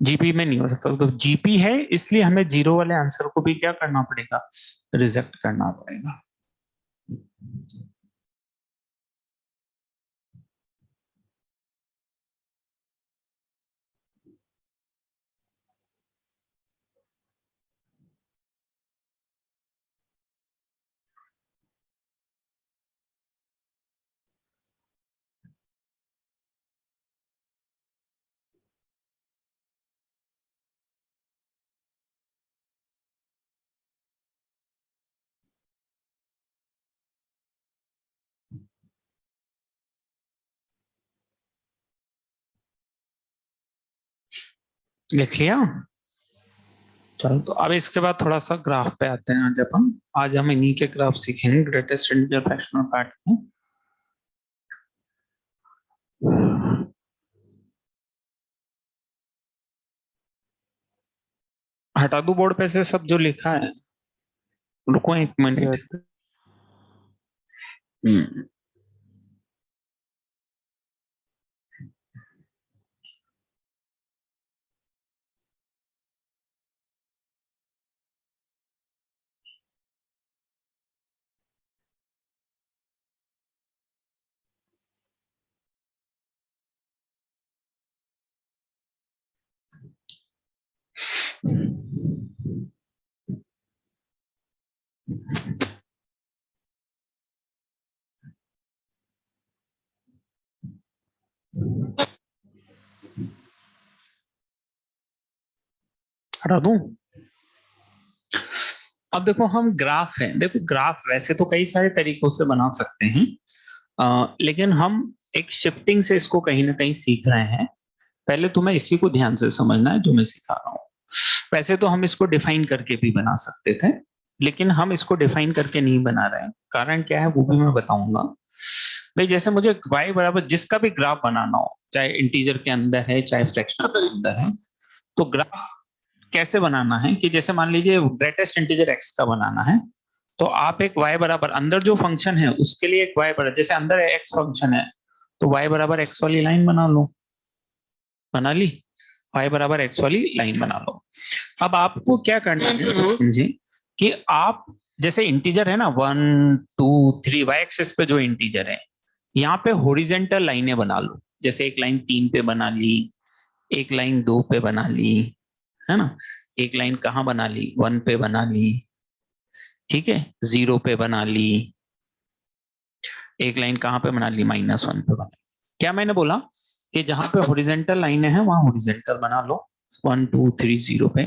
जीपी में नहीं हो सकता। तो जीपी है, इसलिए हमें जीरो वाले आंसर को भी क्या करना पड़ेगा, रिजेक्ट करना पड़ेगा। लिख लिया? चलो, तो अब इसके बाद थोड़ा सा ग्राफ पे आते हैं। आज हम इन्हीं के ग्राफ सीखेंगे, ग्रेटेस्ट इंटीजर फ्रैक्शनल पार्ट के। हटा दूं बोर्ड पे से सब जो लिखा है? रुको एक मिनट। यस हम्म, हटा दूं? अब देखो, हम ग्राफ है, देखो ग्राफ वैसे तो कई सारे तरीकों से बना सकते हैं, लेकिन हम एक शिफ्टिंग से इसको कहीं ना कहीं सीख रहे हैं। पहले तुम्हें इसी को ध्यान से समझना है जो मैं सिखा रहा हूँ। वैसे तो हम इसको डिफाइन करके भी बना सकते थे, लेकिन हम इसको डिफाइन करके नहीं बना रहे हैं। कारण क्या है वो भी मैं बताऊंगा। भाई जैसे मुझे y बराबर जिसका भी ग्राफ बनाना हो, चाहे इंटीजर के अंदर है चाहे फ्रैक्शनल के अंदर है, तो ग्राफ कैसे बनाना है कि जैसे मान लीजिए ग्रेटेस्ट इंटीजर x का बनाना है, तो आप एक y बराबर अंदर जो फंक्शन है उसके लिए एक y बराबर, जैसे अंदर x फंक्शन है तो y बराबर x वाली लाइन बना लो। बना ली? y बराबर x वाली लाइन बना लो। अब आपको क्या करना है समझिए, कि आप जैसे इंटीजर है ना 1 2 3, y एक्सिस पे जो इंटीजर है, यहाँ पे हॉरिजेंटल लाइनें बना लो। जैसे एक लाइन 3 पे बना ली, एक लाइन 2 पे बना ली, है ना। एक लाइन कहाँ बना ली, 1 पे बना ली, ठीक है, 0 पे बना ली। एक लाइन कहाँ पे बना ली, -1 पे बना ली। क्या मैंने बोला कि जहां पे हॉरिजेंटल लाइनें हैं वहां हॉरिजेंटल बना लो, 1 2 3 0 पे।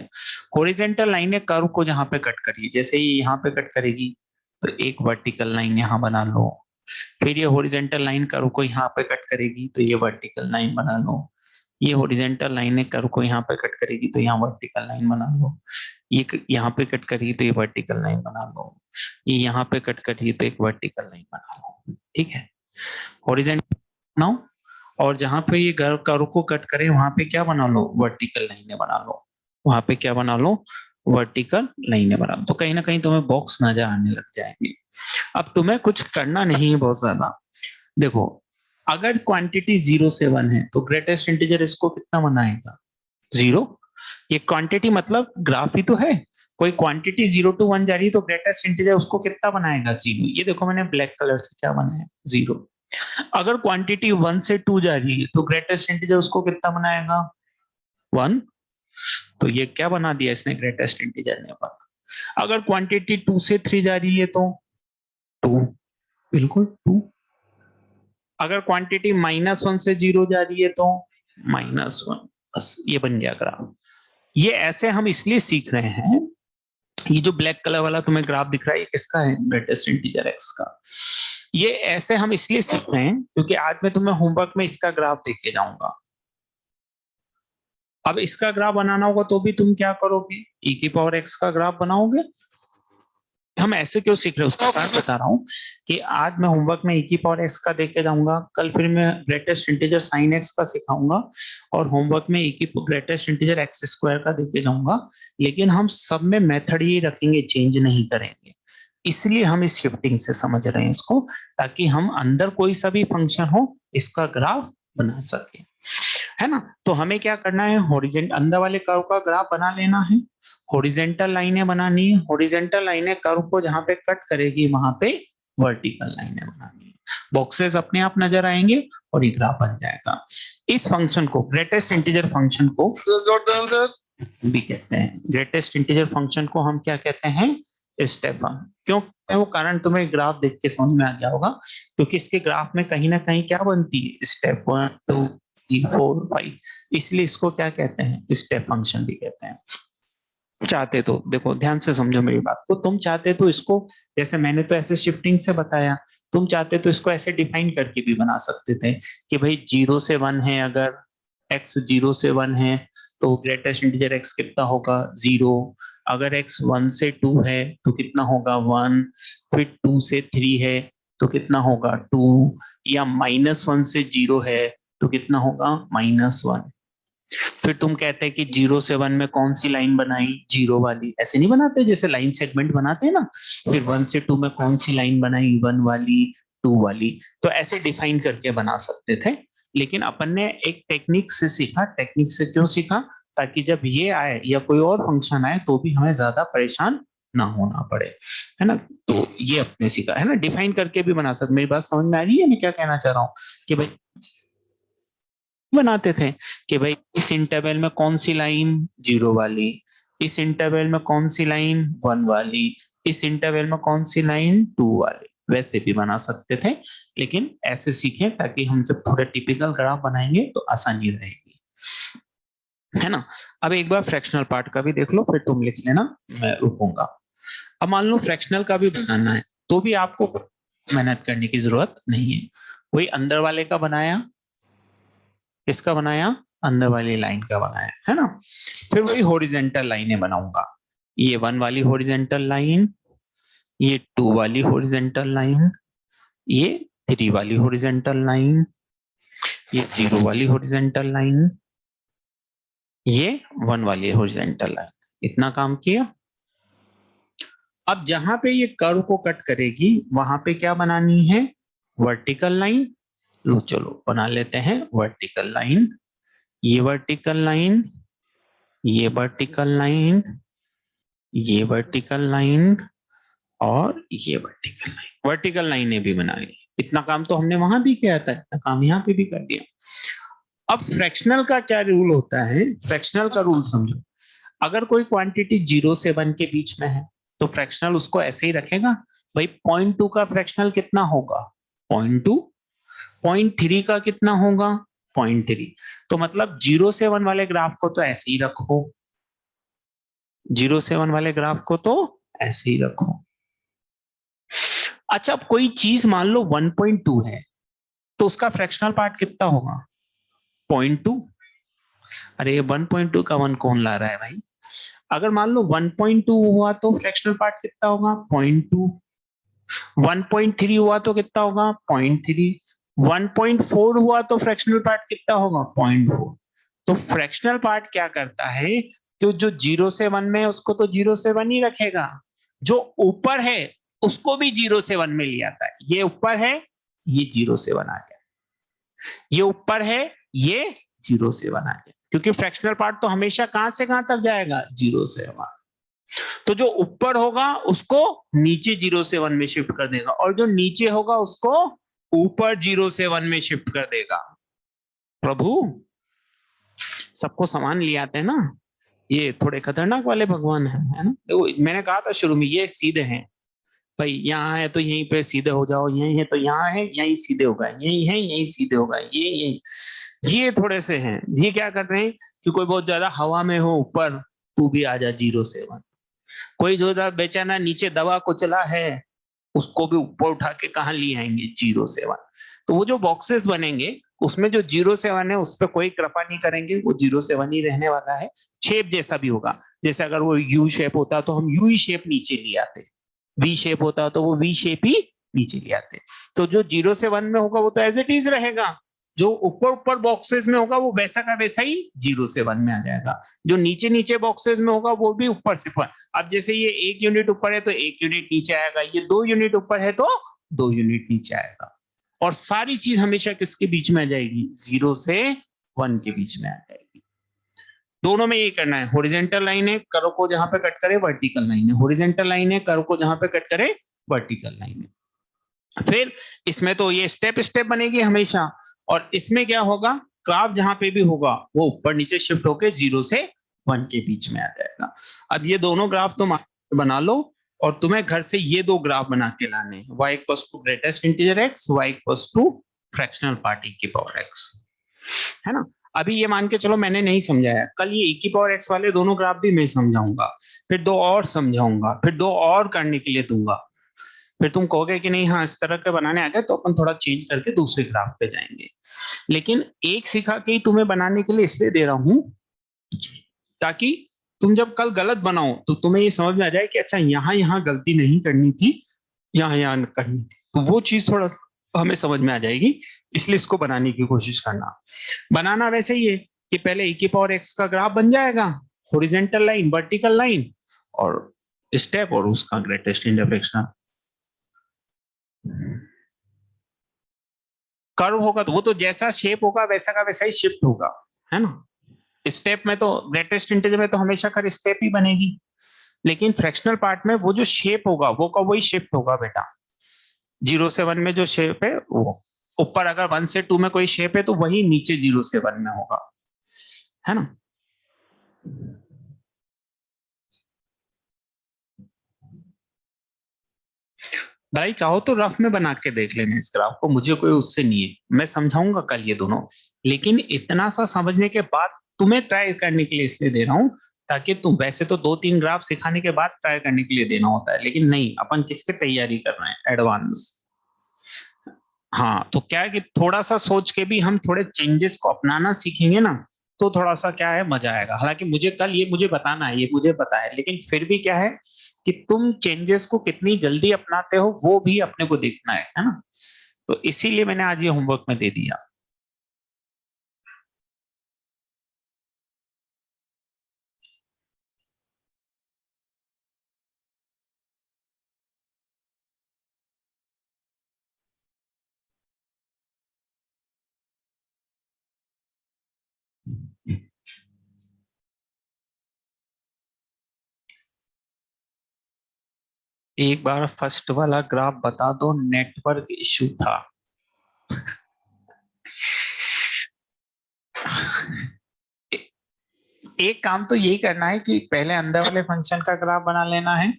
हॉरिजेंटल लाइनें कर्व को जहां पे कट करिए, जैसे ही यहाँ पे कट करेगी तो एक वर्टिकल लाइन यहाँ बना लो। फिर ये हॉरिजेंटल लाइन कर्व को यहाँ पे कट करेगी तो ये वर्टिकल लाइन बना लो। ये हॉरिजेंटल लाइन कर्व को यहाँ पे कट करेगी तो यहाँ वर्टिकल लाइन बना लो। ये यहाँ पे कट करी तो ये वर्टिकल लाइन बना लो। ये यहाँ पे कट करी तो एक वर्टिकल लाइन बना लो, ठीक है। हॉरिजेंटल बनाओ, और जहां पे ये कर्व को कट करे वहां पे क्या बना लो, वर्टिकल लाइनें बना लो। वहां पे क्या बना लो, वर्टिकल लाइनें बना लो। तो कहीं ना कहीं तुम्हें बॉक्स नजर आने लग जाएंगे। अब तुम्हें कुछ करना नहीं है बहुत ज्यादा। देखो, अगर क्वांटिटी 0 से 1 है तो ग्रेटेस्ट इंटीजर इसको कितना बनाएगा, 0। ये क्वांटिटी मतलब ग्राफ ही तो है। कोई क्वांटिटी 0 to 1 जा रही है तो ग्रेटेस्ट इंटीजर उसको कितना बनाएगा, 0। ये देखो मैंने ब्लैक कलर से क्या बनाया, 0। अगर क्वांटिटी 1 से 2 जा रही है तो ग्रेटेस्ट इंटीजर उसको कितना बनाएगा, 1। तो ये क्या बना दिया इसने, ग्रेटेस्ट इंटीजर ने 1। अगर क्वांटिटी 2 से 3 जा रही है तो 2, बिल्कुल 2। अगर क्वांटिटी -1 से 0 जा रही है तो -1। बस ये बन गया ग्राफ। ये ऐसे हम इसलिए सीख रहे हैं। ये जो ब्लैक कलर वाला तुम्हें ग्राफ दिख रहा है, ये किसका है, ग्रेटेस्ट इंटीजर एक्स का। ये ऐसे हम इसलिए सीख रहे हैं क्योंकि आज मैं तुम्हें होमवर्क में इसका ग्राफ देख के जाऊंगा। अब इसका ग्राफ बनाना होगा तो भी तुम क्या करोगे, e की पावर x का ग्राफ बनाओगे। हम ऐसे क्यों सीख रहे हैं उसका कारण बता रहा हूँ कि आज मैं होमवर्क में e⁻x का दे के जाऊंगा, कल फिर मैं ग्रेटेस्ट इंटीजर sin x का सिखाऊंगा और होमवर्क में ग्रेटेस्ट इंटीजर x² का दे के जाऊंगा, लेकिन हम सब में मेथड ही रखेंगे, चेंज नहीं करेंगे। इसलिए हम इस शिफ्टिंग से समझ रहे हैं इसको, ताकि हम अंदर कोई सा भी फंक्शन हो इसका ग्राफ बना सके, है ना। तो हमें क्या करना है, हॉरिजेंटल अंदर वाले कर्व का ग्राफ बना लेना है, हॉरिजेंटल लाइनें बनानी है, हॉरिजेंटल लाइनें कर्व को जहां पे कट करेगी वहां पे वर्टिकल लाइनें बनानी है, बॉक्सेस अपने आप नजर आएंगे और ये ग्राफ बन जाएगा। इस फंक्शन को, ग्रेटेस्ट इंटीजर फंक्शन को भी कहते हैं। ग्रेटेस्ट इंटीजर फंक्शन को हम क्या कहते हैं, स्टेप फंक्शन। क्यों, वो कारण तुम्हें ग्राफ देख के समझ में आ गया होगा, क्योंकि इसके ग्राफ में कहीं ना कहीं क्या बनती है, स्टेप 1 2 3 4 5, इसलिए इसको क्या कहते हैं, स्टेप फंक्शन भी कहते हैं। चाहते तो देखो, ध्यान से समझो मेरी बात को, तुम चाहते तो इसको, जैसे मैंने तो ऐसे शिफ्टिंग से बताया, तुम चाहते तो इसको ऐसे डिफाइन करके भी बना सकते थे कि भाई 0 से 1 है, अगर x 0 से 1 है तो ग्रेटेस्ट इंटीजर x कितना होगा, 0। अगर x 1 से 2 है तो कितना होगा, 1। फिर 2 से 3 है तो कितना होगा, 2। या -1 से 0 है तो कितना होगा, -1। फिर तुम कहते हैं कि 0 से 1 में कौन सी लाइन बनाई, 0 वाली। ऐसे नहीं बनाते जैसे लाइन सेगमेंट बनाते हैं ना। फिर 1 से 2 में कौन सी लाइन बनाई, 1 वाली 2 वाली। तो ऐसे डिफाइन करके बना सकते थे, लेकिन अपन ने एक टेक्निक से सीखा। टेक्निक से क्यों सीखा, ताकि जब ये आए या कोई और फंक्शन आए तो भी हमें ज्यादा परेशान ना होना पड़े, है ना। तो ये अपने सीखा, है ना, डिफाइन करके भी बना सकते। मेरी बात समझ में आ रही है, मैं क्या कहना चाह रहा हूँ कि भाई बनाते थे कि भाई इस इंटरवल में कौन सी लाइन 0 वाली, इस इंटरवल में कौन सी लाइन 1 वाली, इस इंटरवल में कौन सी लाइन 2 वाली। वैसे भी बना सकते थे, लेकिन ऐसे सीखें ताकि हम जब थोड़ा टिपिकल ग्राफ बनाएंगे तो आसानी रहेगी, है ना। अब एक बार फ्रैक्शनल पार्ट का भी देख लो, फिर तुम लिख लेना, मैं रुकूंगा। अब मान लो फ्रैक्शनल का भी बनाना है तो भी आपको मेहनत करने की जरूरत नहीं है। वही अंदर वाले का बनाया, किसका बनाया, अंदर वाली लाइन का बनाया, है ना। फिर वही हॉरिजेंटल लाइनें बनाऊंगा, ये 1 वाली हॉरिजेंटल लाइन, ये 2 वाली हॉरिजेंटल लाइन, ये 3 वाली हॉरिजेंटल लाइन, ये 0 वाली हॉरिजेंटल लाइन, ये 1 वाली हॉरिजेंटल लाइन। इतना काम किया। अब जहां पे ये कर्व को कट करेगी वहां पे क्या बनानी है, वर्टिकल लाइन। लो चलो बना लेते हैं वर्टिकल लाइन। ये वर्टिकल लाइन, ये वर्टिकल लाइन, ये वर्टिकल लाइन और ये वर्टिकल लाइन। वर्टिकल लाइनें भी बना ली। इतना काम तो हमने वहां भी किया था, इतना काम यहाँ पे भी कर दिया। अब फ्रैक्शनल का क्या रूल होता है, फ्रैक्शनल का रूल समझो। अगर कोई क्वांटिटी 0 से 1 के बीच में है तो फ्रैक्शनल उसको ऐसे ही रखेगा। भाई 0.2 का फ्रैक्शनल कितना होगा, 0.2। 0.3 का कितना होगा, 0.3। तो मतलब 0 से 1 वाले ग्राफ को तो ऐसे ही रखो, 0 से 1 वाले ग्राफ को तो ऐसे ही रखो। अच्छा, अब कोई चीज मान लो 1.2 है तो उसका फ्रैक्शनल पार्ट कितना होगा, 0.2। अरे 1.2 का 1 कौन ला रहा है भाई। अगर मान लो 1.2 हुआ तो फ्रैक्शनल पार्ट कितना होगा, 0.2। 1.3 हुआ तो कितना होगा, 0.3। 1.4 हुआ तो फ्रैक्शनल पार्ट कितना होगा, 0.4। तो फ्रैक्शनल पार्ट क्या करता है कि जो 0 से 1 में है उसको तो 0 से 1 ही रखेगा, जो ऊपर है उसको भी 0 से 1 में ले आता है। ये ऊपर है, ये 0 से 1 आ गया, ये ऊपर है, ये 0 से 1 आ गया, क्योंकि फ्रैक्शनल पार्ट तो हमेशा कहां से कहां तक जाएगा, 0 से 1। तो जो ऊपर होगा उसको नीचे 0 से 1 में शिफ्ट कर देगा, और जो नीचे होगा उसको ऊपर 0 से 1 में शिफ्ट कर देगा। प्रभु सबको समान ले आते हैं ना, ये थोड़े खतरनाक वाले भगवान है ना। देखो मैंने कहा था शुरू में ये सीधे हैं भाई, यहाँ है तो यहीं पे सीधे हो जाओ, यहीं है तो यहाँ है, यहीं सीधे होगा, यहीं है यहीं सीधे होगा, ये थोड़े से हैं। ये क्या कर रहे हैं कि कोई बहुत ज्यादा हवा में हो ऊपर, तू भी आ जा 0 से 1। कोई जो बेचारा नीचे दवा को चला है उसको भी ऊपर उठा के कहाँ ले आएंगे, 0 से 1। तो वो जो बॉक्सेस बनेंगे उसमें जो 0 से 1 है उस पर कोई कृपा नहीं करेंगे, वो 0 से 1 ही रहने वाला है। शेप जैसा भी होगा, जैसे अगर वो यू शेप होता तो हम यू ही शेप नीचे ले आते, वी शेप होता तो वो वी शेप ही नीचे ले आते। तो जो 0 से 1 में होगा वो तो एज इट इज रहेगा, जो ऊपर ऊपर बॉक्सेस में होगा वो वैसा का वैसा ही 0 से 1 में आ जाएगा, जो नीचे नीचे बॉक्सेस में होगा वो भी ऊपर से ऊपर। अब जैसे ये 1 यूनिट ऊपर है तो 1 यूनिट नीचे आएगा, ये 2 यूनिट ऊपर है तो 2 यूनिट नीचे आएगा, और सारी चीज हमेशा किसके बीच में आ जाएगी, 0 से 1 के बीच में आ जाएगी। दोनों में ये करना है, हॉरिजॉन्टल लाइन है कर्व को जहां पे कट करे, वर्टिकल लाइन है, हॉरिजॉन्टल लाइन है कर्व को जहां पे कट करे, वर्टिकल लाइन है। फिर इसमें तो ये स्टेप स्टेप बनेगी हमेशा, और इसमें क्या होगा, ग्राफ जहां पे भी होगा वो ऊपर नीचे शिफ्ट होके 0 से 1 के बीच में आ जाएगा। अब ये दोनों ग्राफ तुम बना लो, और तुम्हें घर से ये दो ग्राफ बना के लाने, y equals to greatest integer x, y equals to fractional part e की पावर x, है ना। अभी ये मान के चलो मैंने नहीं समझाया, कल ये e की पावर x वाले दोनों ग्राफ भी मैं समझाऊंगा, फिर दो और समझाऊंगा, फिर दो और करने के लिए दूंगा, फिर तुम कहोगे कि नहीं हाँ इस तरह के बनाने आ गए, तो अपन थोड़ा चेंज करके दूसरे ग्राफ पे जाएंगे। लेकिन एक सिखा के ही तुम्हें बनाने के लिए इसलिए दे रहा हूं ताकि तुम जब कल गलत बनाओ तो तुम्हें ये समझ में आ जाए कि अच्छा यहाँ गलती नहीं करनी थी, यहाँ करनी थी, तो वो चीज थोड़ा हमें समझ में आ जाएगी। इसलिए इसको बनाने की कोशिश करना। बनाना वैसे ही है कि पहले e की पावर x का ग्राफ बन जाएगा, हॉरिजॉन्टल लाइन, वर्टिकल लाइन, और स्टेप, और उसका ग्रेटेस्ट इंटरसेक्शन कर्व होगा, तो वो तो जैसा शेप होगा वैसा का वैसा ही शिफ्ट होगा, है ना। स्टेप में तो ग्रेटेस्ट इंटीजर में तो हमेशा कर स्टेप ही बनेगी, लेकिन फ्रैक्शनल पार्ट में वो जो शेप होगा वो का वही शिफ्ट होगा बेटा। 0 से 1 में जो शेप है वो ऊपर, अगर 1 से 2 में कोई शेप है तो वही नीचे 0 से 1 में होगा, है ना। भाई चाहो तो रफ में बना के देख लेना इस ग्राफ को, मुझे कोई उससे नहीं है, मैं समझाऊंगा कल ये दोनों, लेकिन इतना सा समझने के बाद तुम्हें ट्राई करने के लिए इसलिए दे रहा हूं, ताकि तुम, वैसे तो 2-3 ग्राफ सिखाने के बाद ट्राई करने के लिए देना होता है, लेकिन नहीं, अपन किसके तैयारी कर रहे हैं, एडवांस। हाँ, तो क्या है कि थोड़ा सा सोच के भी हम थोड़े चेंजेस को अपनाना सीखेंगे ना, तो थोड़ा सा क्या है मजा आएगा। हालांकि मुझे कल ये मुझे बताना है, ये मुझे पता है, लेकिन फिर भी क्या है कि तुम चेंजेस को कितनी जल्दी अपनाते हो वो भी अपने को देखना है ना। तो इसीलिए मैंने आज ये होमवर्क में दे दिया। एक बार फर्स्ट वाला ग्राफ बता दो, नेटवर्क इश्यू था। एक काम तो यही करना है कि पहले अंदर वाले फंक्शन का ग्राफ बना लेना है,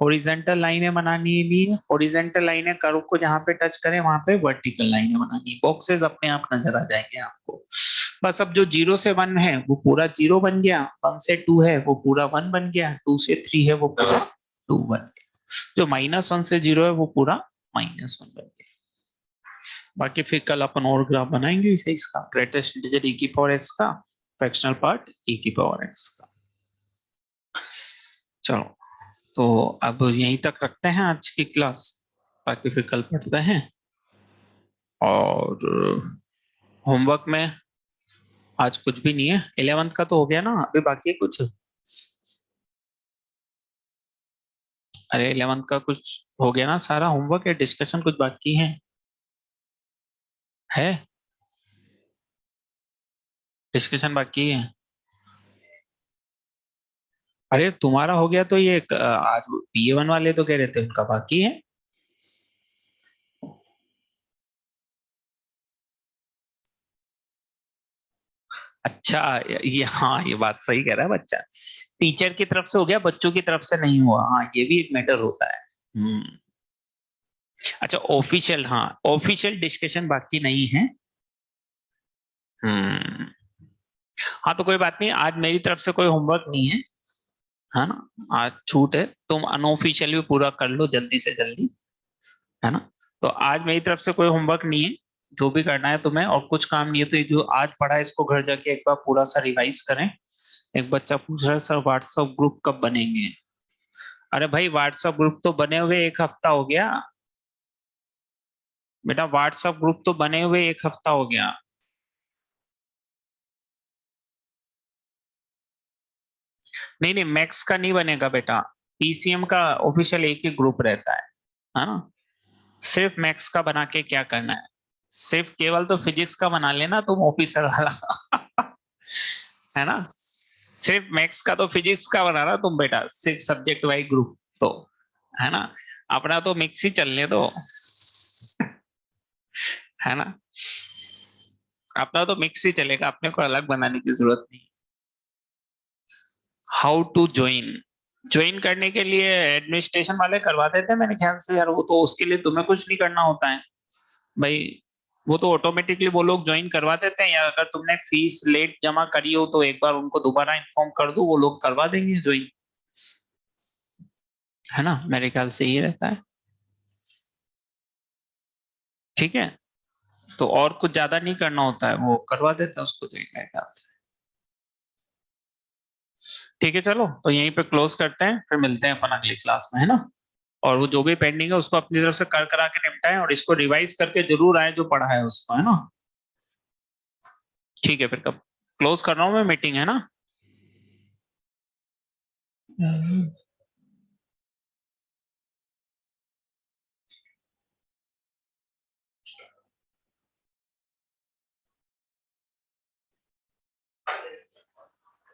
हॉरिजॉन्टल लाइनें बनानी है भी, हॉरिजॉन्टल लाइनें कर्व को जहां पे टच करें वहां पे वर्टिकल लाइनें बनानी, बॉक्सेस अपने आप नजर आ जाएंगे आपको। बस अब जो 0 से 1 है वो पूरा 0 बन गया, 1 से 2 है वो पूरा 1 बन गया, 2 से 3 है वो पूरा 2 बन गया, जो -1 से 0 है वो पूरा -1 बन गया। बाकी फिर कल अपन और ग्राफ बनाएंगे इसे, इसका ग्रेटेस्ट इंटीजर e की पावर x का, फ्रैक्शनल पार्ट e की पावर x का। चलो तो अब यहीं तक रखते हैं आज की क्लास, बाकी फिर कल पढ़ते हैं। और होमवर्क में आज कुछ भी नहीं है, 11th का तो हो गया ना, अभी बाकी है कुछ? अरे 11th का कुछ हो गया ना सारा होमवर्क, है डिस्कशन कुछ बाकी है डिस्कशन बाकी है। अरे तुम्हारा हो गया तो ये आज PA1 वाले तो कह रहे थे उनका बाकी है। अच्छा, ये हाँ ये बात सही कह रहा है बच्चा, टीचर की तरफ से हो गया, बच्चों की तरफ से नहीं हुआ, हाँ ये भी एक मैटर होता है। अच्छा ऑफिशियल, हाँ ऑफिशियल डिस्कशन बाकी नहीं है। हाँ तो कोई बात नहीं, आज मेरी तरफ से कोई होमवर्क नहीं है ना, आज छूट है, तुम अनऑफिशियल भी पूरा कर लो जल्दी से जल्दी, है ना। तो आज मेरी तरफ से कोई होमवर्क नहीं है, जो भी करना है तुम्हें, और कुछ काम नहीं है तो ये जो आज पढ़ा है इसको घर जाके एक बार पूरा सा रिवाइज करें। एक बच्चा पूछ रहा है सर व्हाट्सएप ग्रुप कब बनेंगे, अरे भाई व्हाट्सएप ग्रुप तो बने हुए 1 हफ्ता हो गया बेटा, व्हाट्सएप ग्रुप तो बने हुए 1 हफ्ता हो गया। नहीं नहीं, मैक्स का नहीं बनेगा बेटा, पीसीएम का ऑफिशियल एक ही ग्रुप रहता है ना। सिर्फ मैक्स का बना के क्या करना है, सिर्फ केवल तो फिजिक्स का बना लेना तुम ऑफिसर वाला है ना। सिर्फ मैक्स का तो फिजिक्स का बनाना तुम बेटा, सिर्फ सब्जेक्ट वाइज ग्रुप तो, है ना। अपना तो मिक्स ही चलने दो है ना, अपना तो मिक्स ही चलेगा, अपने को अलग बनाने की जरूरत नहीं। हाउ टू ज्वाइन, ज्वाइन करने के लिए एडमिनिस्ट्रेशन वाले करवा देते हैं मेरे ख्याल से यार, वो तो उसके लिए तुम्हें कुछ नहीं करना होता है भाई, वो तो ऑटोमेटिकली वो लोग ज्वाइन करवा देते हैं, या अगर तुमने फीस लेट जमा करी हो तो एक बार उनको दोबारा इन्फॉर्म कर दो, वो लोग करवा देंगे ज्वाइन, है ना, मेरे ख्याल से ये रहता है। ठीक है, तो और कुछ ज्यादा नहीं करना होता है, वो करवा देते हैं उसको ज्वाइन मेरे ख्याल से। ठीक है चलो, तो यहीं पे क्लोज करते हैं, फिर मिलते हैं अपन अगली क्लास में, है ना। और वो जो भी पेंडिंग है उसको अपनी तरफ से कर करा के निपटाएं, और इसको रिवाइज करके जरूर आए जो पढ़ा है उसको, है ना। ठीक है, फिर कब क्लोज कर रहा हूँ मैं मीटिंग, है ना।